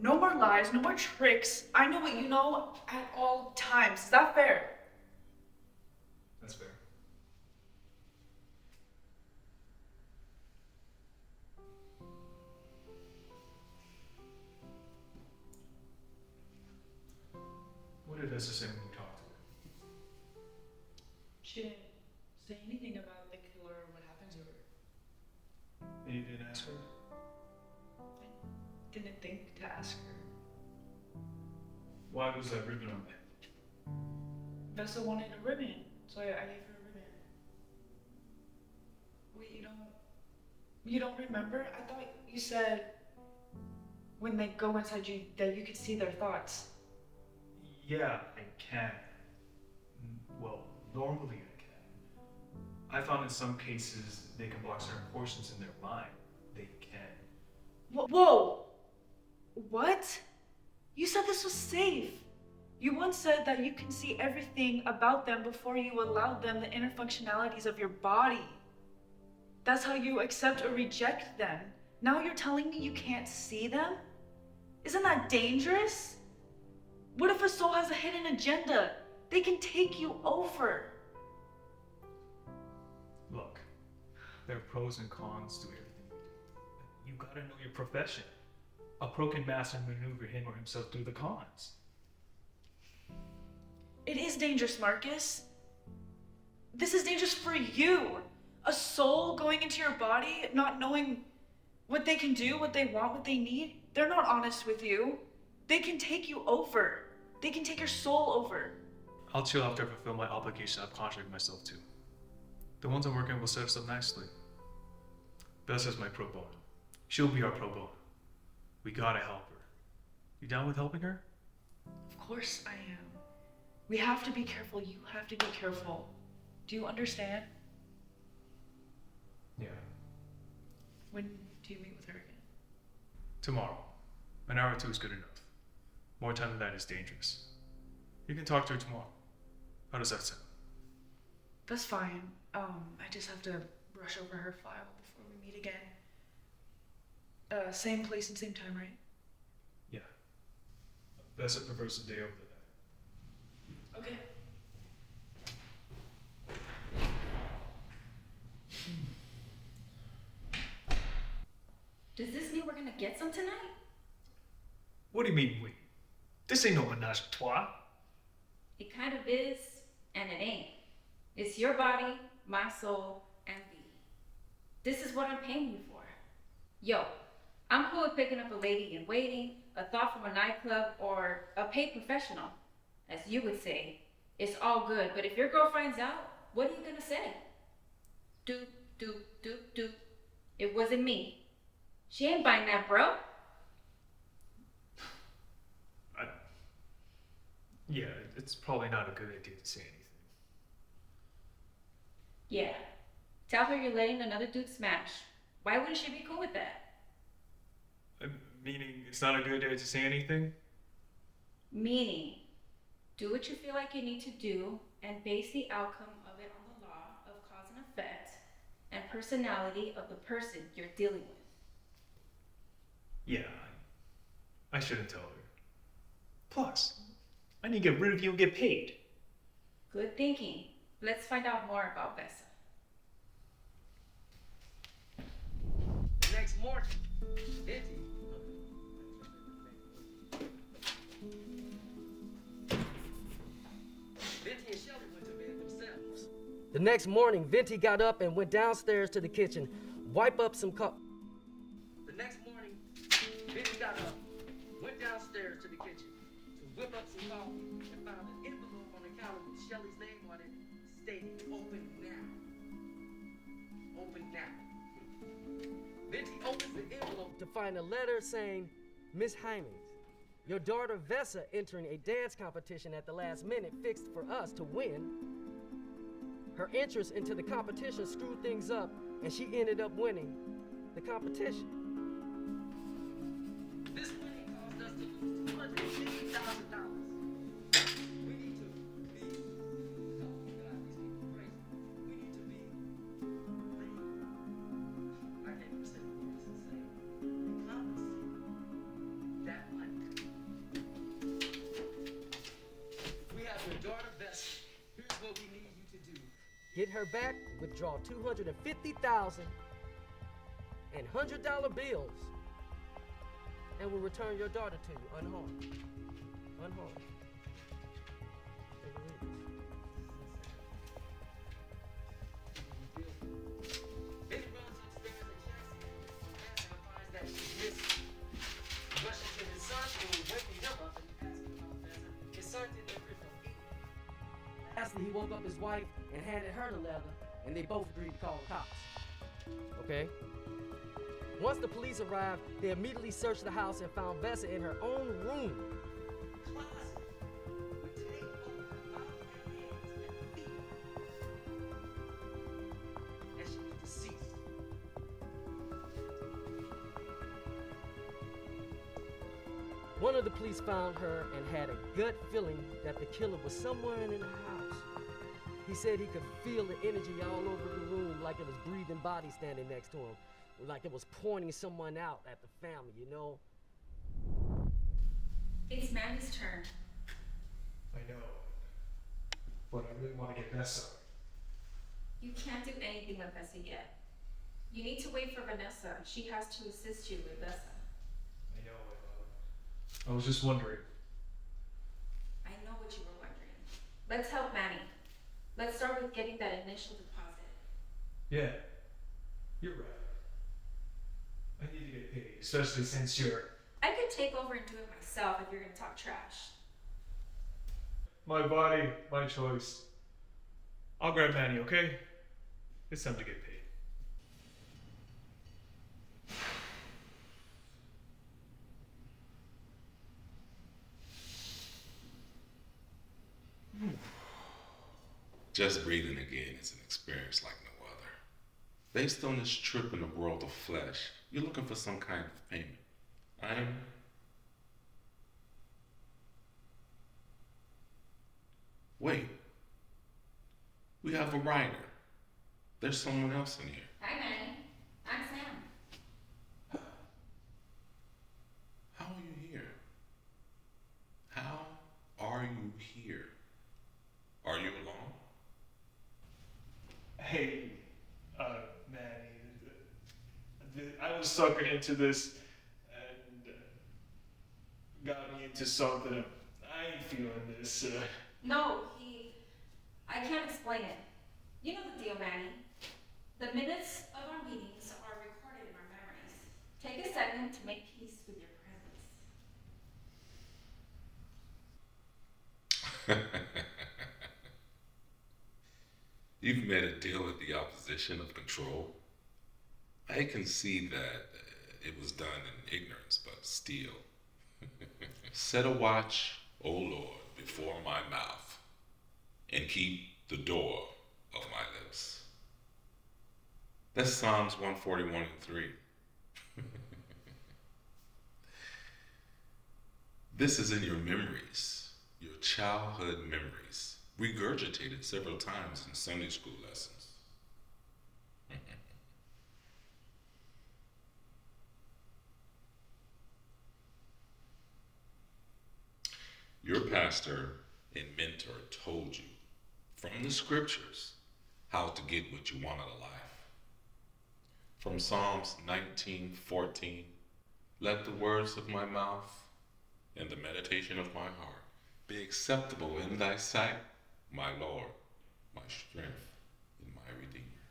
No more lies, no more tricks. I know what you know at all times. Is that fair? That's fair. What did Vesta say when you talked to her? She didn't say anything about the killer or what happened to her. And you didn't ask her? I didn't think to ask her. Why was that ribbon on there? Vesta wanted a ribbon, so I gave her a ribbon. Wait, you don't remember? I thought you said when they go inside you that you could see their thoughts. Yeah, I can. Well, normally I can. I found in some cases they can block certain portions in their mind. They can. Whoa! What? You said this was safe. You once said that you can see everything about them before you allow them the inner functionalities of your body. That's how you accept or reject them. Now you're telling me you can't see them? Isn't that dangerous? What if a soul has a hidden agenda? They can take you over. Look, there are pros and cons to everything you do. You gotta know your profession. A pro can master and maneuver him or himself through the cons. It is dangerous, Marcus. This is dangerous for you. A soul going into your body, not knowing what they can do, what they want, what they need. They're not honest with you. They can take you over. They can take your soul over. I'll chill after I fulfill my obligation I've contracted myself to. The ones I'm working with will set us up nicely. Vesta's my pro bono. She'll be our pro bono. We gotta help her. You down with helping her? Of course I am. We have to be careful. You have to be careful. Do you understand? Yeah. When do you meet with her again? Tomorrow. An hour or two is good enough. More time than that is dangerous. You can talk to her tomorrow. How does that sound? That's fine. I just have to brush over her file before we meet again. Same place and same time, right? Yeah. Vesta prefers the day over the night. Okay. Does this mean we're gonna get some tonight? What do you mean we? This ain't no menage a trois. It kind of is, and it ain't. It's your body, my soul, and me. This is what I'm paying you for. Yo, I'm cool with picking up a lady in waiting, a thought from a nightclub, or a paid professional. As you would say, it's all good, but if your girl finds out, what are you gonna say? Doop, doop, doop, doop. It wasn't me. She ain't buying that, bro. Yeah, it's probably not a good idea to say anything. Yeah. Tell her you're letting another dude smash. Why wouldn't she be cool with that? Meaning it's not a good idea to say anything? Meaning, do what you feel like you need to do and base the outcome of it on the law of cause and effect and personality of the person you're dealing with. Yeah, I shouldn't tell her. Plus, I need to get rid of you and get paid. Good thinking. Let's find out more about Vesta. The next morning, Venti and Shelly went to bed themselves. The next morning, Venti got up and went downstairs to the kitchen, wipe up some cup. The next morning, Venti got up, went downstairs to the kitchen to whip up some coffee and found an envelope on the counter with Shelly's name on it, stating "Open now." Open now. Venti opens the envelope to find a letter saying, "Miss Hymens, your daughter Vessa entering a dance competition at the last minute fixed for us to win. Her interest into the competition screwed things up, and she ended up winning the competition. This winning caused us to lose $250,000. We need to be, oh God, these people are crazy. We need to be, I can't even say the words to say. Compensate that money. We have your daughter Vessa. Here's what we need you to do. Get her back, withdraw $250,000 and $100 bills, and we'll return your daughter to you unharmed. Unharmed. Lastly, he woke up his wife and handed her the letter, and they both agreed to call the cops. Okay? Once the police arrived, they immediately searched the house and found Vessa in her own room. Closet with tape over her mouth and hands and feet. And she was deceased. One of the police found her and had a gut feeling that the killer was somewhere in the house. He said he could feel the energy all over the room, like it was breathing body standing next to him, like it was pointing someone out at the family, you know? It's Manny's turn. I know, but I really want to get Vanessa. You can't do anything with Vessa yet. You need to wait for Vanessa. She has to assist you with Vessa. I know, I was just wondering. I know what you were wondering. Let's help Manny. Let's start with getting that initial deposit. Yeah, you're right. I need to get paid, especially since you're... I could take over and do it myself if you're gonna talk trash. My body, my choice. I'll grab Manny, okay? It's time to get paid. Just breathing again is an experience like no other. Based on this trip in the world of flesh, you're looking for some kind of payment. Wait. We have a writer. There's someone else in here. Hi, Manny. I'm Sam. How are you here? How are you here? Are you alone? Hey, Manny, I was suckered into this and got me into something. I ain't feeling this. No, I can't explain it. You know the deal, Manny. The minutes of our meetings are recorded in our memories. Take a second to make peace with your presence. You've made a deal with the opposition of control. I can see that it was done in ignorance, but still. Set a watch, O Lord, before my mouth, and keep the door of my lips. That's Psalms 141:3. This is in your memories, your childhood memories, regurgitated several times in Sunday school lessons. Your pastor and mentor told you from the scriptures how to get what you want out of life. From Psalms 19:14, let the words of my mouth and the meditation of my heart be acceptable in thy sight, my Lord, my strength, and my Redeemer.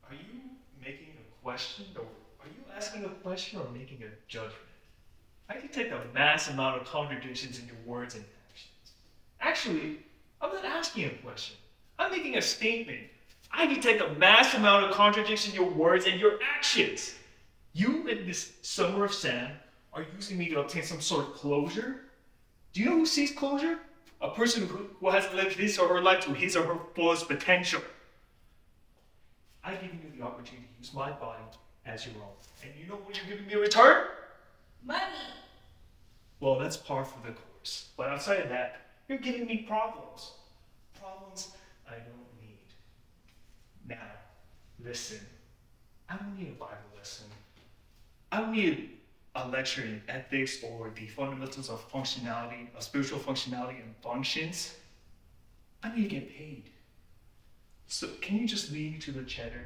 Are you making a question, or are you asking a question or making a judgment? I detect a mass amount of contradictions in your words and actions. Actually, I'm not asking a question. I'm making a statement. I detect a mass amount of contradictions in your words and your actions. You and this Summer of Sam are using me to obtain some sort of closure. Do you know who seeks closure? A person who has lived his or her life to his or her fullest potential. I've given you the opportunity to use my body as your own. And you know what you're giving me in return? Money! Well, that's par for the course. But outside of that, you're giving me problems. Problems I don't need. Now, listen. I don't need a Bible lesson. I don't need a lecture in ethics or the fundamentals of functionality, of spiritual functionality and functions. I need to get paid. So can you just lead me to the cheddar?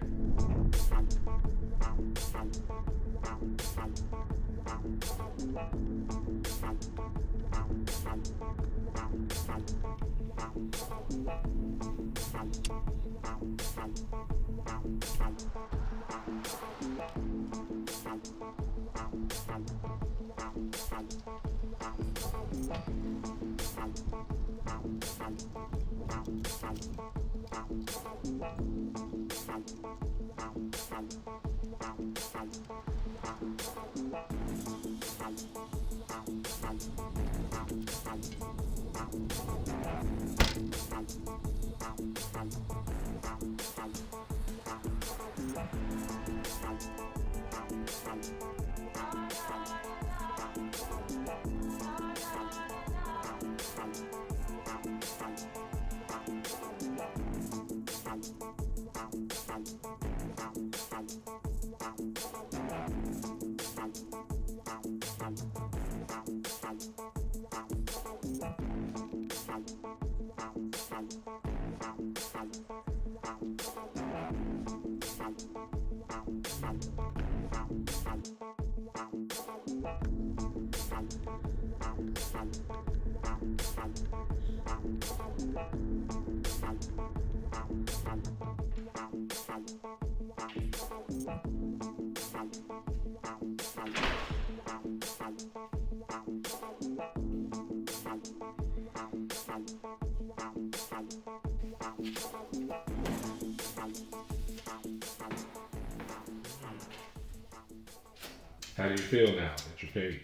How do you feel now that you're paid?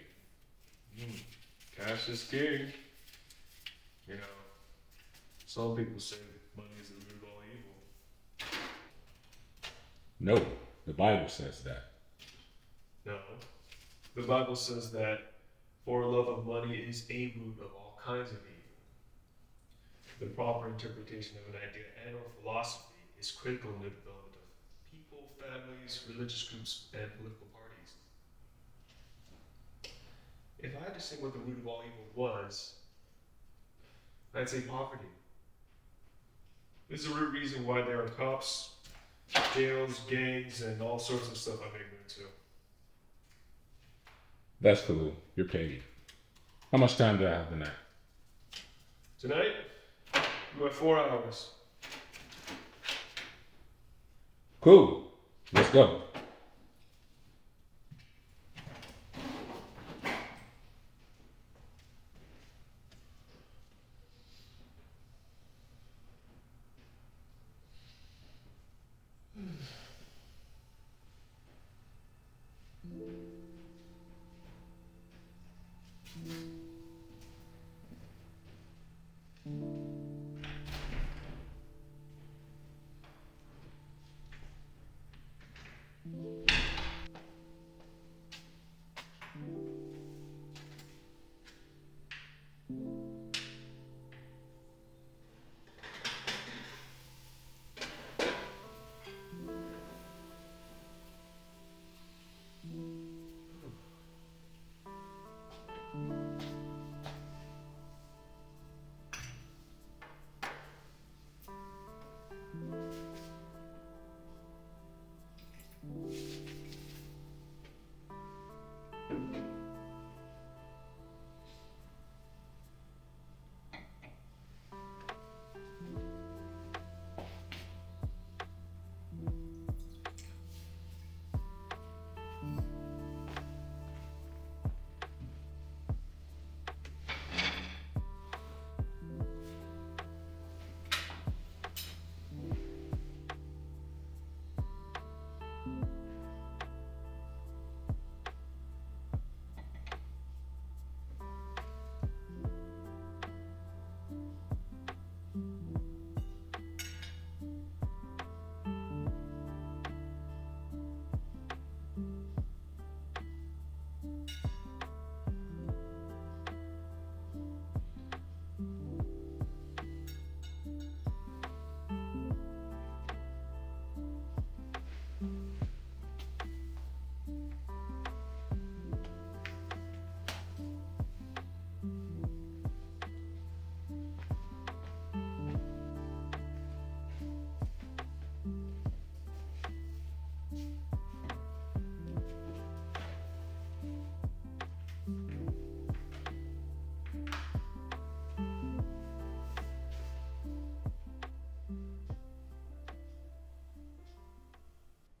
Cash is king. You know, some people say money is the root of all evil. No, the Bible says that. No. The Bible says that for love of money is a root of all kinds of evil. The proper interpretation of an idea and or philosophy is critical in the development of people, families, religious groups, and political parties. If I had to say what the root of all evil was, I'd say poverty. This is the root reason why there are cops, jails, gangs, and all sorts of stuff I'm ignorant to. That's cool. You're paid. How much time do I have tonight? Tonight, you have 4 hours. Cool. Let's go.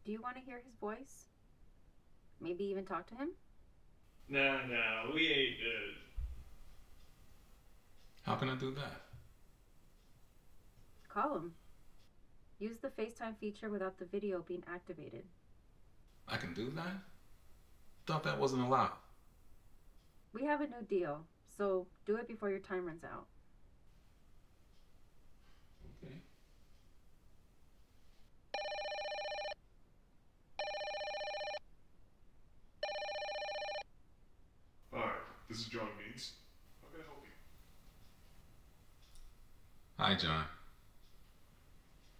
Do you want to hear his voice? Maybe even talk to him? Nah, we ain't, can I do that? Call him. Use the FaceTime feature without the video being activated. I can do that? Thought that wasn't allowed. We have a new deal, so do it before your time runs out. Okay. Hi, this is John Means. How can I help you? Hi, John.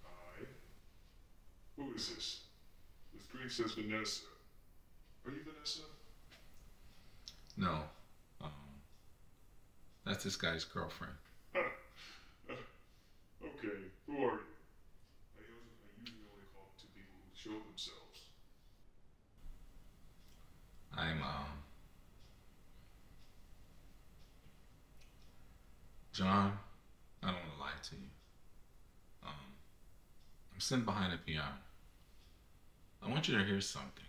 Hi. Who is this? The screen says Vanessa. Are you Vanessa? No. That's this guy's girlfriend. Okay, who are you? I usually only call to people who show themselves. I'm, John, I don't want to lie to you. I'm sitting behind a piano. I want you to hear something.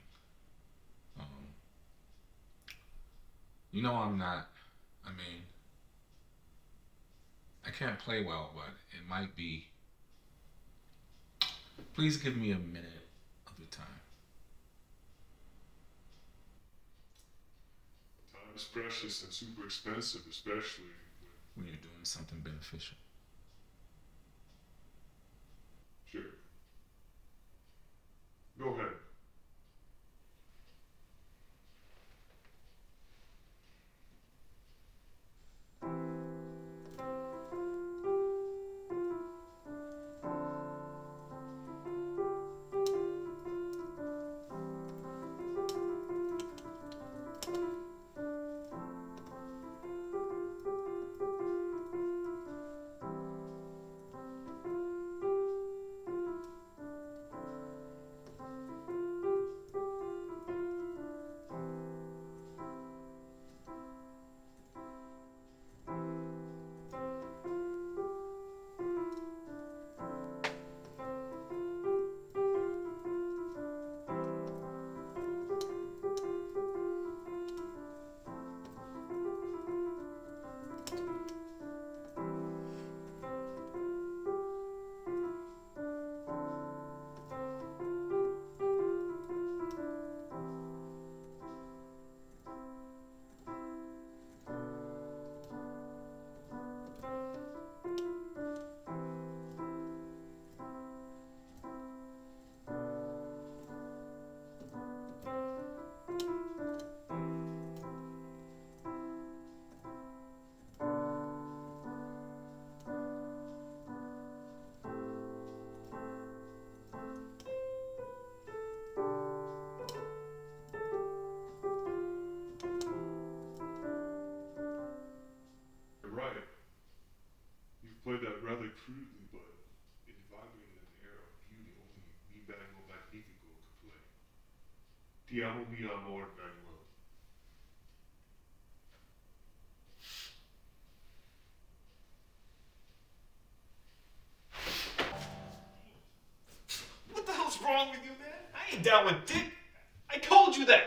You know I can't play well, but it might be. Please give me a minute of your time. Time is precious and super expensive, especially When you're doing something beneficial. Sure. Go ahead. You're right. You've played that rather crudely, but it vibrated an air of beauty only Mi Bango Magnifico could play. Ti amo mi amor, Manuel. What the hell's wrong with you, man? I ain't down with dick. I told you that.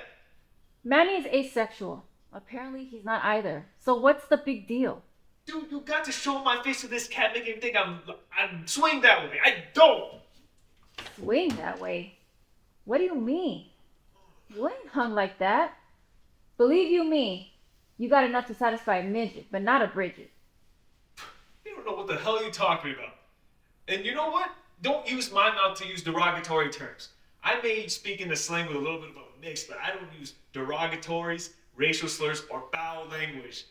Manny is asexual. Apparently, he's not either. So what's the big deal? Dude, you got to show my face to this cat, make him think I'm swing that way. I don't. Swing that way? What do you mean? You ain't hung like that. Believe you me, you got enough to satisfy a midget, but not a Bridget. You don't know what the hell you're talking about. And you know what? Don't use my mouth to use derogatory terms. I may speak in the slang with a little bit of a mix, but I don't use derogatories, racial slurs, or foul language.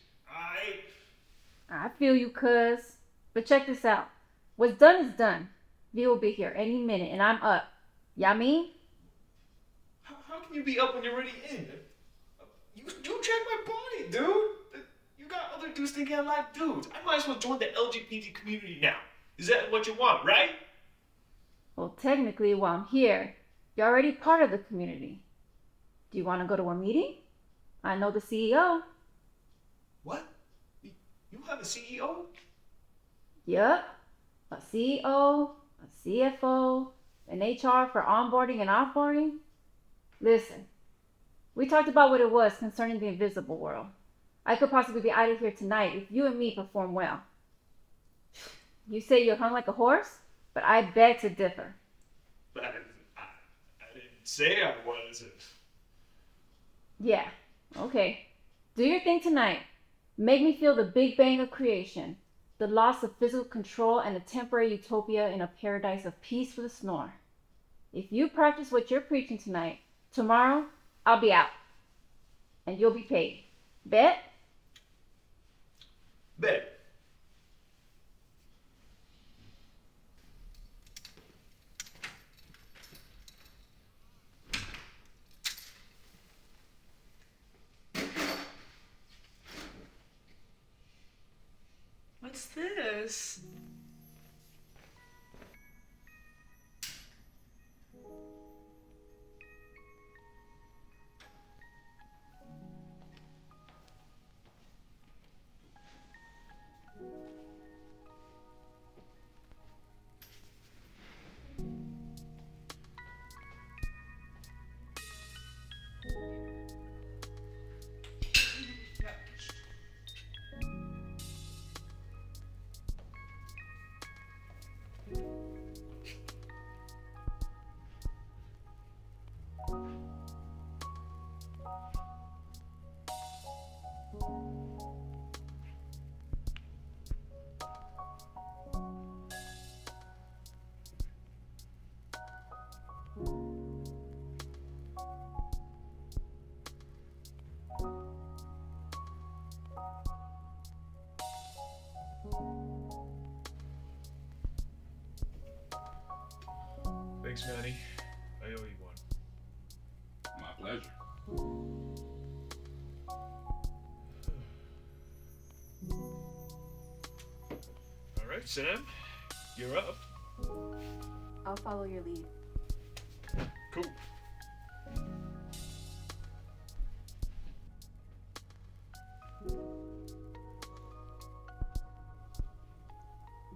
I feel you, cuz. But check this out. What's done is done. V will be here any minute, and I'm up. Y'all mean? How can you be up when you're already in? You check my body, dude. You got other dudes thinking I like dudes. I might as well join the LGBT community now. Is that what you want, right? Well, technically, while I'm here, you're already part of the community. Do you want to go to a meeting? I know the CEO. What? You have a CEO? Yup. A CEO, a CFO, an HR for onboarding and offboarding. Listen, we talked about what it was concerning the invisible world. I could possibly be out of here tonight if you and me perform well. You say you're hung like a horse, but I beg to differ. I didn't say I wasn't. Yeah, okay. Do your thing tonight. Make me feel the big bang of creation, the loss of physical control, and a temporary utopia in a paradise of peace with a snore. If you practice what you're preaching tonight, tomorrow I'll be out. And you'll be paid. Bet? Bet. What's this? Thanks, Manny. I owe you one. My pleasure. All right, Sam, you're up. I'll follow your lead. Cool.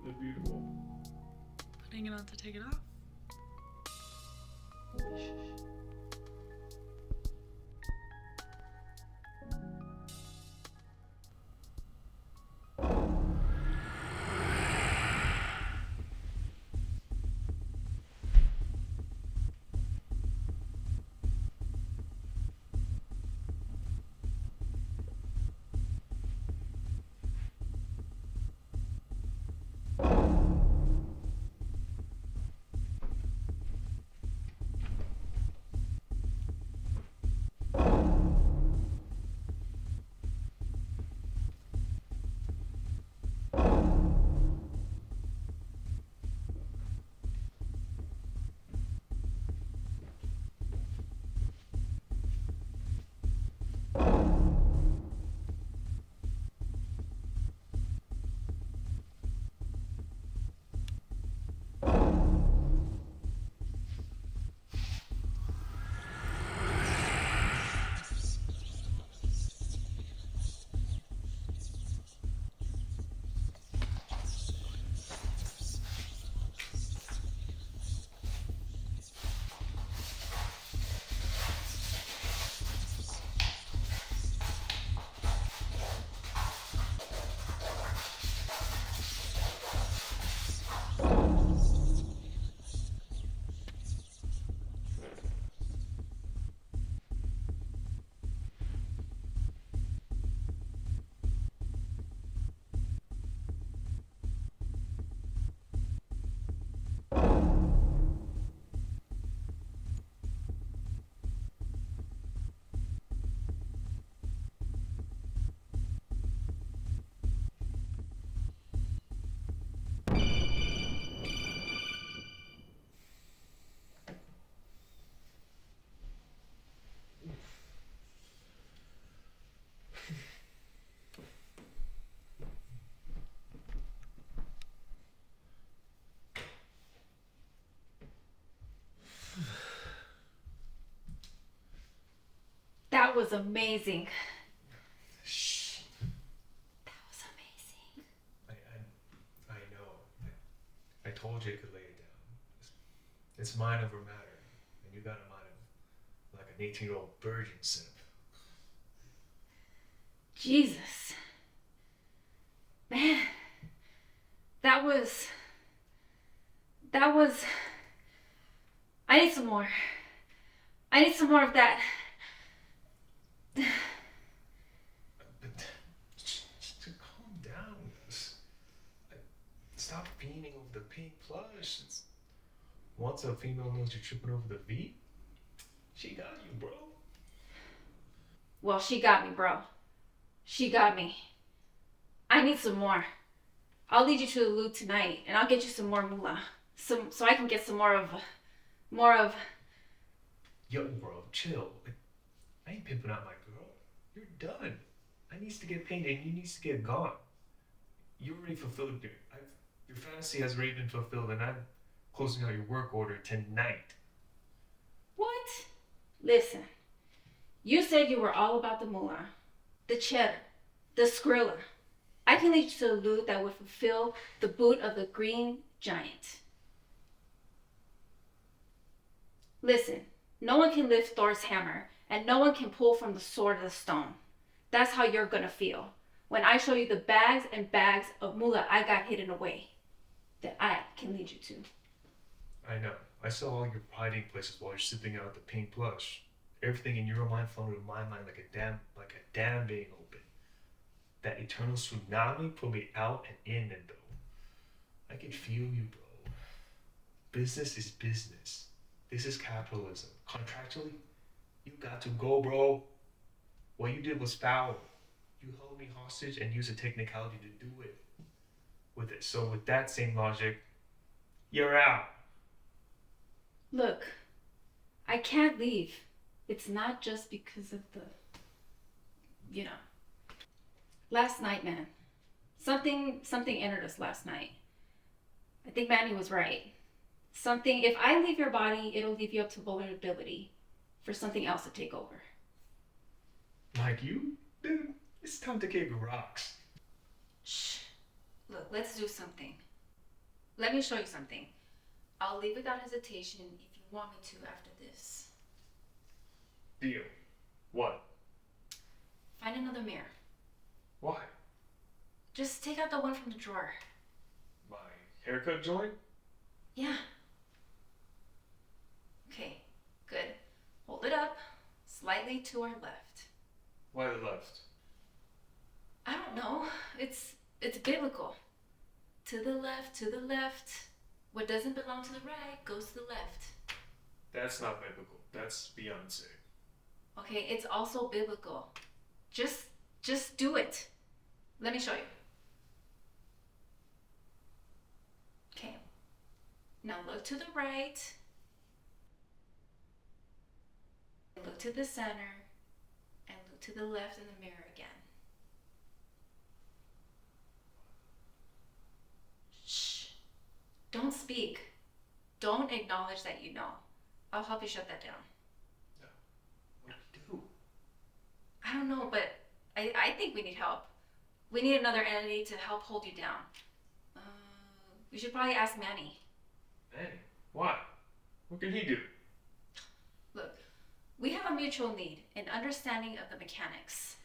They're beautiful. Putting it on to take it off? That was amazing. Shh. That was amazing. I know. I told you I could lay it down. It's mind over matter, and you got a mind of like an 18-year-old virgin simp. Jesus. Man, That was. I need some more. I need some more of that. But just calm down. Stop fiending over the pink plush. Once a female knows you're tripping over the V, she got you, bro. Well, she got me, bro. She got me. I need some more. I'll lead you to the loot tonight, and I'll get you some more moolah. So I can get some more of. Yo, bro, chill. I ain't pimping out my girl. You're done. I needs to get paid, and you needs to get gone. You already fulfilled your fantasy has already been fulfilled, and I'm closing out your work order tonight. What? Listen. You said you were all about the moolah, the cheddar, the skrilla. I can lead you to a loot that would fulfill the boot of the green giant. Listen, no one can lift Thor's hammer, and no one can pull from the sword of the stone. That's how you're gonna feel when I show you the bags and bags of moolah I got hidden away that I can lead you to. I know. I saw all your hiding places while you're sipping out the pink plush. Everything in your mind flowed into my mind like a dam being open. That eternal tsunami put me out and in and though. I can feel you, bro. Business is business. This is capitalism. Contractually, you got to go, bro. What you did was foul. You held me hostage and used a technicality to do it with it. So with that same logic, you're out. Look, I can't leave. It's not just because of the, Last night, man. Something entered us last night. I think Manny was right. If I leave your body, it'll leave you up to vulnerability for something else to take over. Like you? Dude, it's time to kick rocks. Shh. Look, let's do something. Let me show you something. I'll leave without hesitation if you want me to after this. Deal. What? Find another mirror. Why? Just take out the one from the drawer. My haircut joint? Yeah. Okay, good. Hold it up, slightly to our left. Why the left? I don't know. It's biblical. To the left, to the left. What doesn't belong to the right goes to the left. That's not biblical. That's Beyonce. Okay, it's also biblical. Just do it. Let me show you. Okay. Now look to the right. Look to the center. And look to the left in the mirror again. Shh. Don't speak. Don't acknowledge that you know. I'll help you shut that down. No. What do we do? I don't know, but I think we need help. We need another entity to help hold you down. We should probably ask Manny. Manny? Why? What can he do? Look, we have a mutual need, an understanding of the mechanics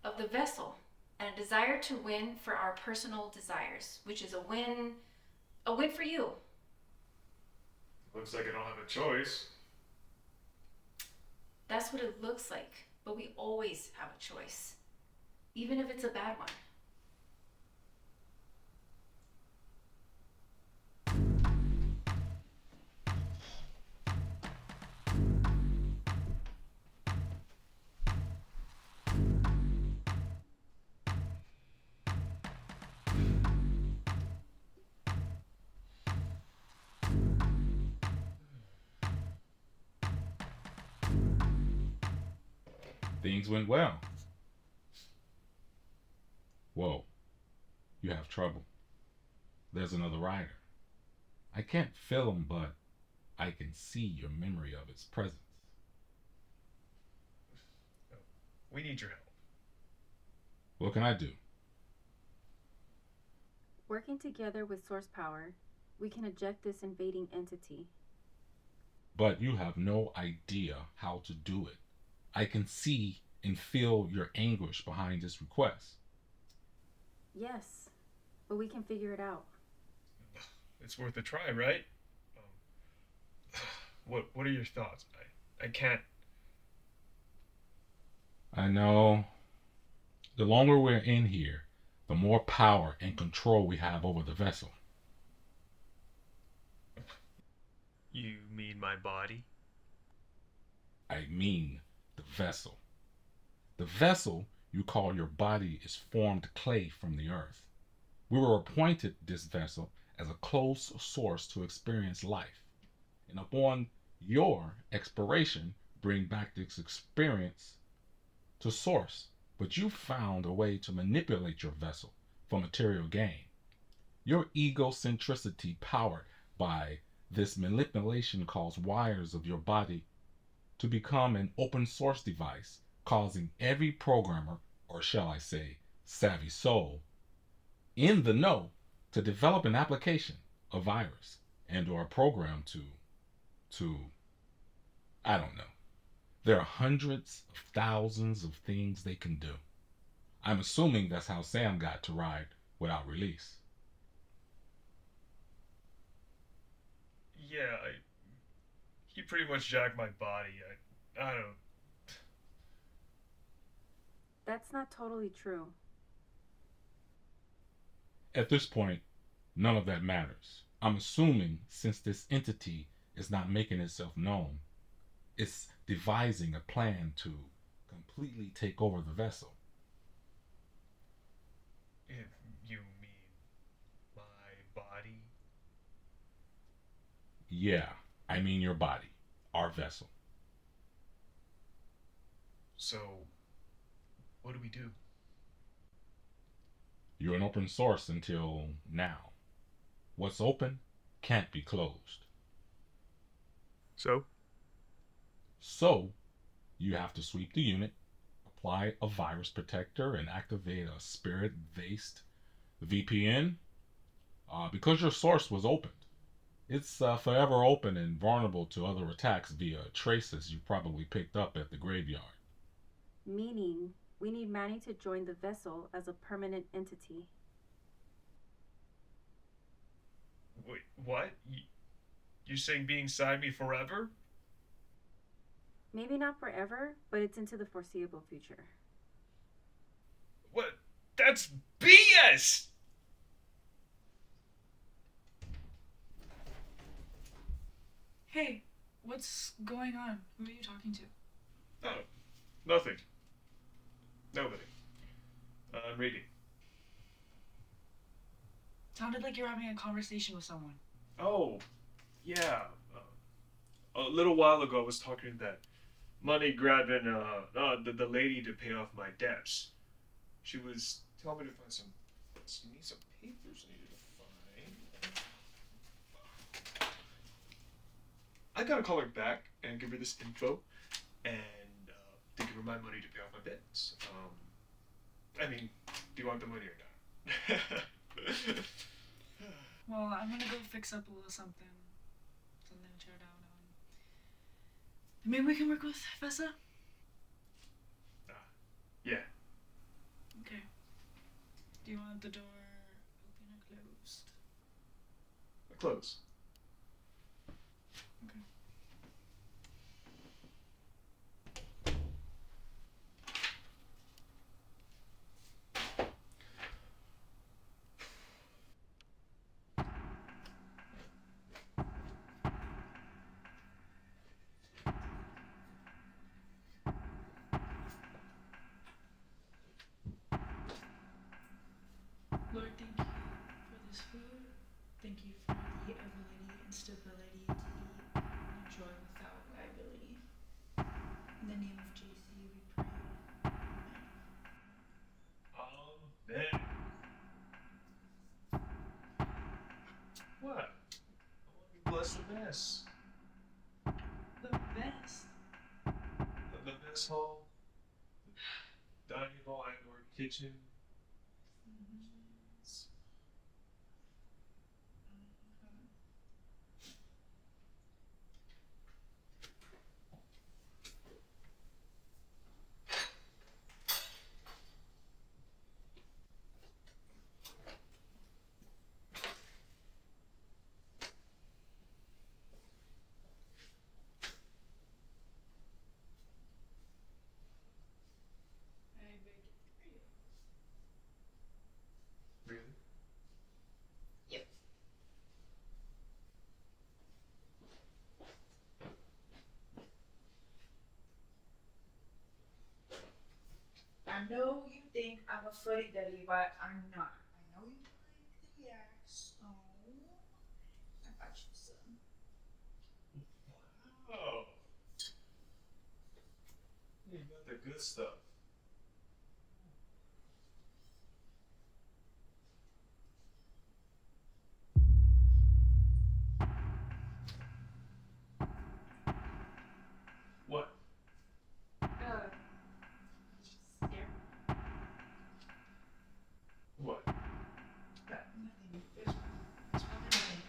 of the vessel, and a desire to win for our personal desires, which is a win for you. Looks like I don't have a choice. That's what it looks like, but we always have a choice, even if it's a bad one. Things went well. Whoa, you have trouble. There's another rider. I can't feel him, but I can see your memory of his presence. We need your help. What can I do? Working together with Source Power, we can eject this invading entity. But you have no idea how to do it. I can see and feel your anguish behind this request. Yes, but we can figure it out. it's worth a try, right? What are your thoughts? I can't. I know the longer we're in here, the more power and control we have over the vessel. You mean my body? I mean the vessel. The vessel you call your body is formed clay from the earth. We were appointed this vessel as a closed source to experience life. And upon your expiration, bring back this experience to source. But you found a way to manipulate your vessel for material gain. Your egocentricity, powered by this manipulation, caused wires of your body to become an open source device, causing every programmer, or shall I say, savvy soul, in the know to develop an application, a virus, and or a program to I don't know. There are hundreds of thousands of things they can do. I'm assuming that's how Sam got to ride without release. Yeah, he pretty much jacked my body. I don't. That's not totally true. At this point, none of that matters. I'm assuming since this entity is not making itself known, it's devising a plan to completely take over the vessel. If you mean my body? Yeah, I mean your body, our vessel. So, what do we do? You're an open source until now. What's open can't be closed. So? So, you have to sweep the unit, apply a virus protector, and activate a spirit-based VPN. Because your source was opened, it's forever open and vulnerable to other attacks via traces you probably picked up at the graveyard. Meaning, we need Manny to join the vessel as a permanent entity. Wait, what? You're saying being inside me forever? Maybe not forever, but it's into the foreseeable future. What? That's BS! Hey, what's going on? Who are you talking to? Oh, nothing. Nobody. I'm reading. Sounded like you're having a conversation with someone. Oh, yeah. A little while ago, I was talking to that money grabbing the lady to pay off my debts. She was telling me to find some papers I needed to find. I gotta call her back and give her this info and to give her my money to pay off my debts. I mean, do you want the money or not? Well, I'm gonna go fix up a little something to tear down on. Maybe we can work with Fessa? Yeah. Okay. Do you want the door open or closed? Close. Okay. Lord, thank you for this food. Thank you for the ability and stability to eat and enjoy without liability. In the name of JC, we pray. Amen. Then. What? I want to bless the mess. The best. The mess hall, the dining hall and or kitchen. know you think I'm a footy duddy, but I'm not. I know you like the axe, so I got you some. Oh, you got the good stuff. What? Scared. What? Nothing. There's really nothing.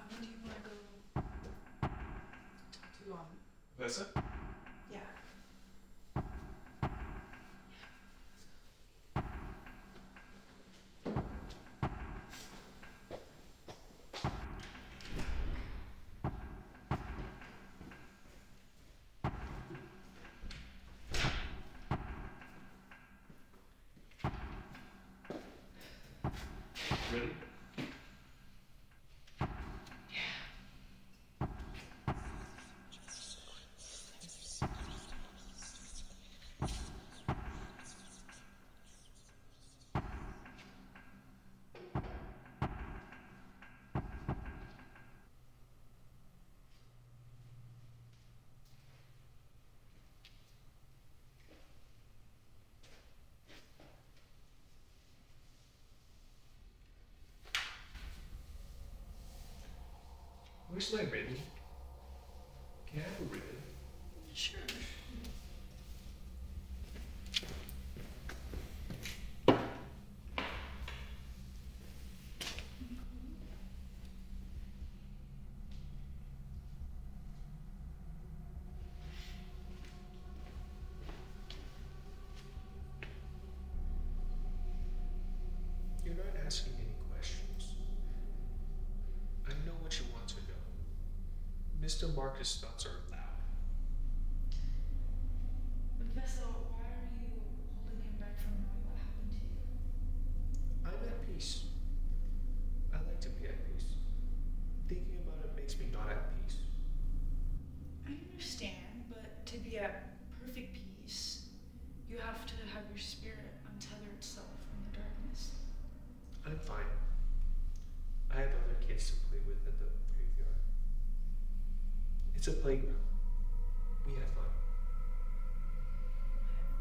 When do you want to go talk to Vessa? yeah. Ready? Where's my ribbon? Can I have a ribbon? Sure. You're not asking any questions. I know what you want to know. Mr. Marcus' thoughts are loud. But Vessa, why are you holding him back from knowing what happened to you? I'm at peace. I like to be at peace. Thinking about it makes me not at peace. I understand, but to be at perfect peace, you have to have your spirit untether itself from the darkness. I'm fine. I have other kids to play with at the graveyard. It's a playground. We have fun.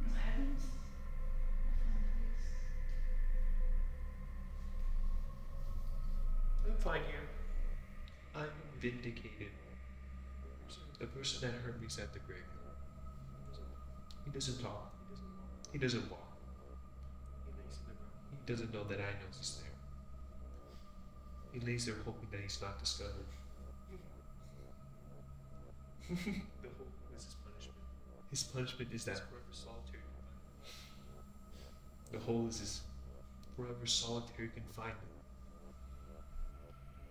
No heavens? A fun place. I'm fine here. I'm vindicated. The person that hurt me's at the graveyard. He doesn't talk. He doesn't walk. He lays in the ground. He doesn't know that I know he's there. He lays there hoping that he's not discovered. The hole is his punishment. His punishment is that forever solitary confinement. The hole is his forever solitary confinement.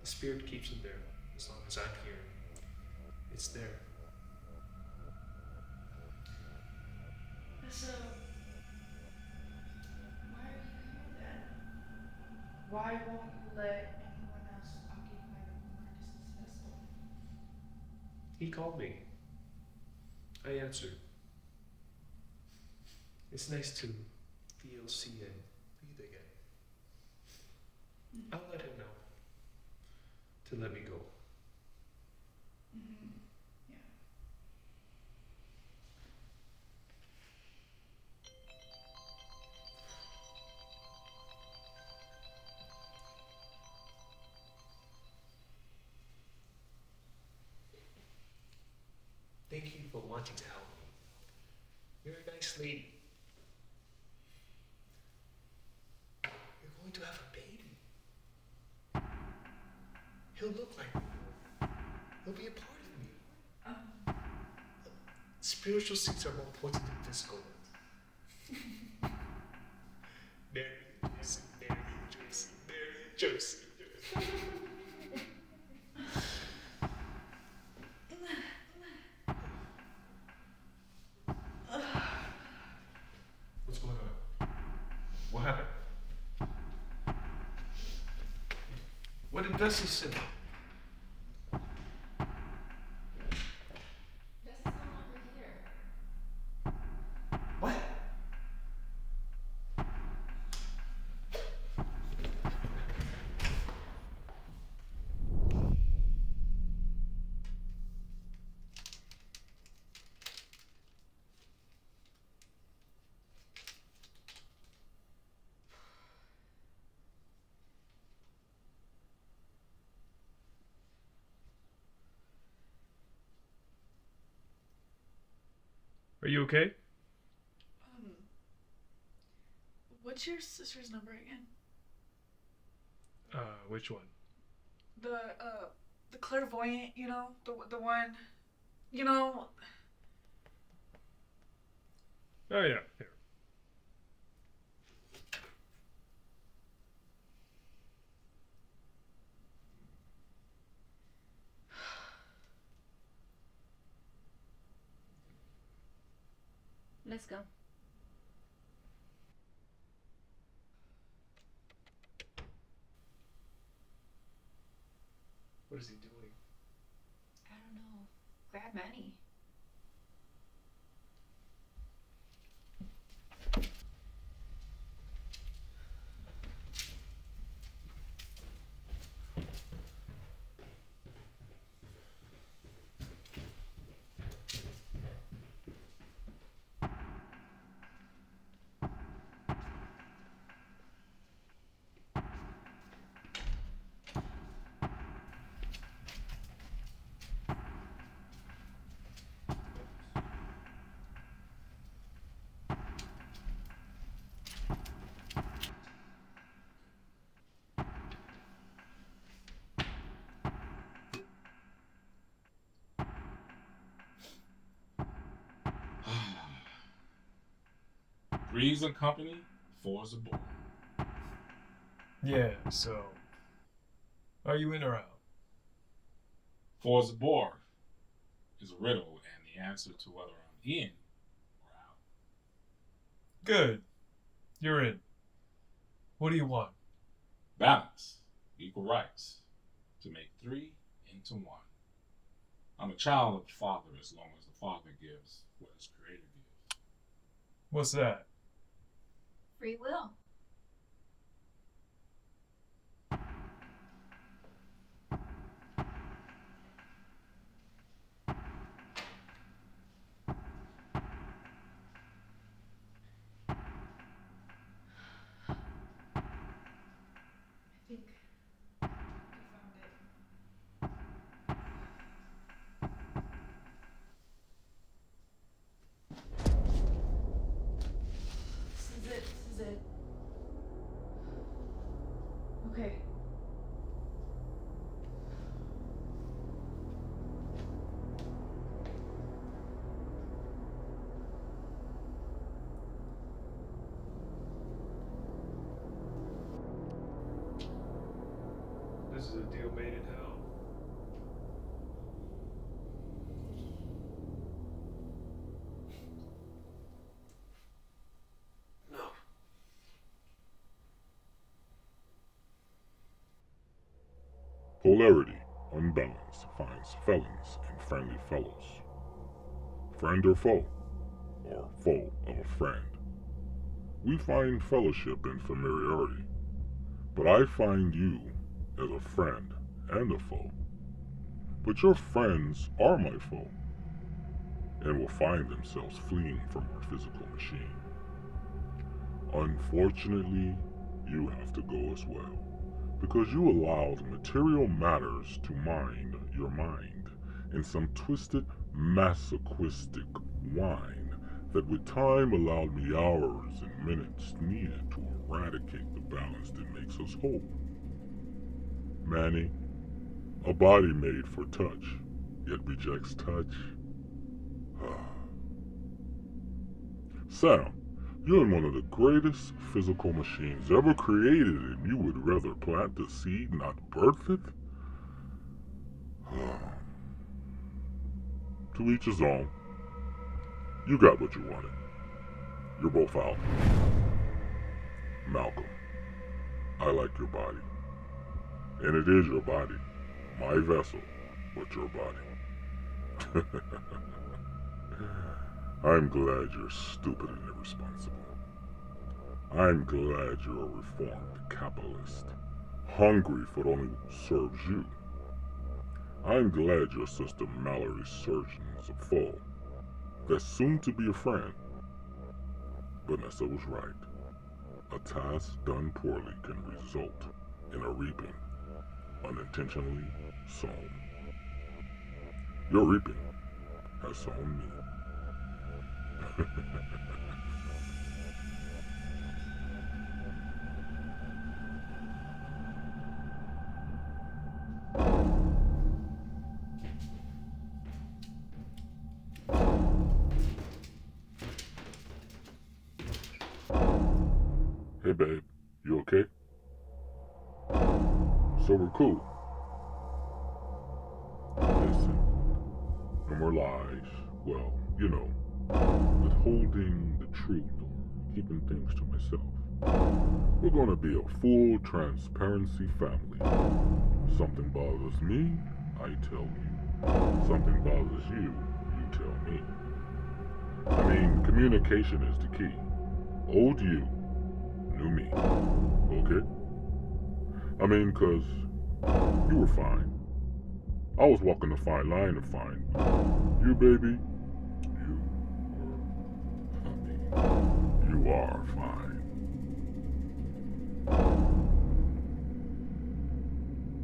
The spirit keeps him there as long as I'm here. It's there. So, why are you here then? Why won't you let anyone else occupy Marcus's vessel? He called me. I answered. It's nice to feel, see, and breathe again. I'll let him know to let me go. Mm-hmm. Yeah. Thank you for wanting to help me. You're a nice lady. You're going to have a baby. He'll look like me. He'll be a part of me. Spiritual seeds are more important than physical ones. Mary and Joseph, Mary and Joseph, Mary and Joseph. What's going on? What happened? What did Bessie say? This is no longer here. Are you okay? What's your sister's number again? Which one? The clairvoyant, you know? The one, you know? Oh, yeah, here. Let's go. What is he doing? I don't know. Grab Manny. Three's and company, four's aboard. Yeah, so. Are you in or out? Four's aboard is a riddle and the answer to whether I'm in or out. Good. You're in. What do you want? Balance, equal rights, to make three into one. I'm a child of the Father as long as the Father gives what his Creator gives. What's that? Free will. I think I found it. This is it. Okay. This is a deal made in hell. No. Polarity, unbalanced, finds felons and friendly fellows. Friend or foe of a friend. We find fellowship in familiarity, but I find you as a friend and a foe. But your friends are my foe, and will find themselves fleeing from our physical machine. Unfortunately, you have to go as well, because you allowed material matters to mind your mind in some twisted masochistic wine that with time allowed me hours and minutes needed to eradicate the balance that makes us whole. Manny, a body made for touch, yet rejects touch. Sam, you're in one of the greatest physical machines ever created, and you would rather plant the seed, not birth it? To each his own. You got what you wanted. You're both out. Malcolm, I like your body. And it is your body. My vessel, but your body. I'm glad you're stupid and irresponsible. I'm glad you're a reformed capitalist, hungry for what only serves you. I'm glad your sister Mallory's surgeon is a foe, that's soon to be a friend. Vanessa was right. A task done poorly can result in a reaping unintentionally sown. Your reaping has sown me. Hey babe, you okay? So we're cool. Listen, no more lies. Well, you know, withholding the truth or keeping things to myself. We're gonna be a full transparency family. Something bothers me, I tell you. Something bothers you, you tell me. I mean, communication is the key. Old you, new me. Okay? I mean, 'cause you were fine. I was walking a fine line of fine. You, baby, you were, you are fine.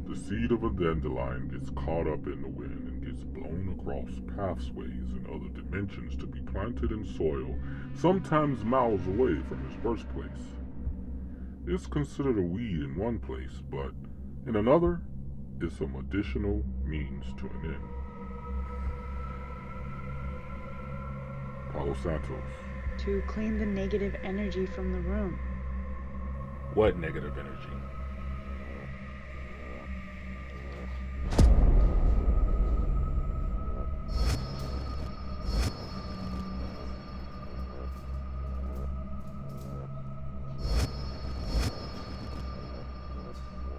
The seed of a dandelion gets caught up in the wind and gets blown across pathways in other dimensions to be planted in soil, sometimes miles away from its birthplace. It's considered a weed in one place, but in another, it's some additional means to an end. Palo Santos. To clean the negative energy from the room. What negative energy?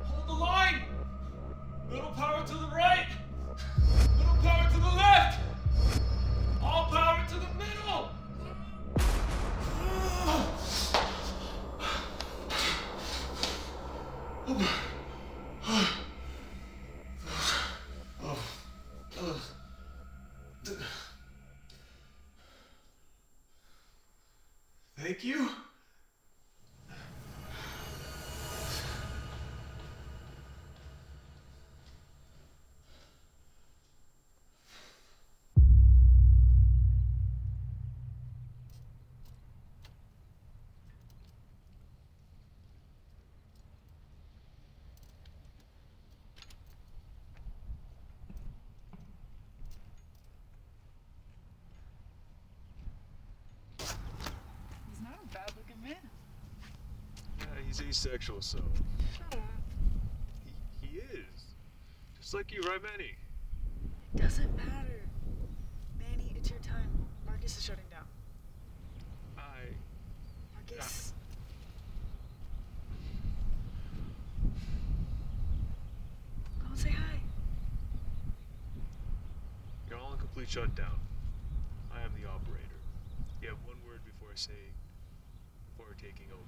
Hold the line! Little power to the right! Little power to the left! All power to the middle! Thank you. He's not a bad looking man. Yeah, he's asexual, so. He is. Just like you, right, Manny? It doesn't matter. Manny, it's your time. Marcus is shutting down. Marcus. Go and say hi. You're all in complete shutdown. I am the operator. You have one word before taking over.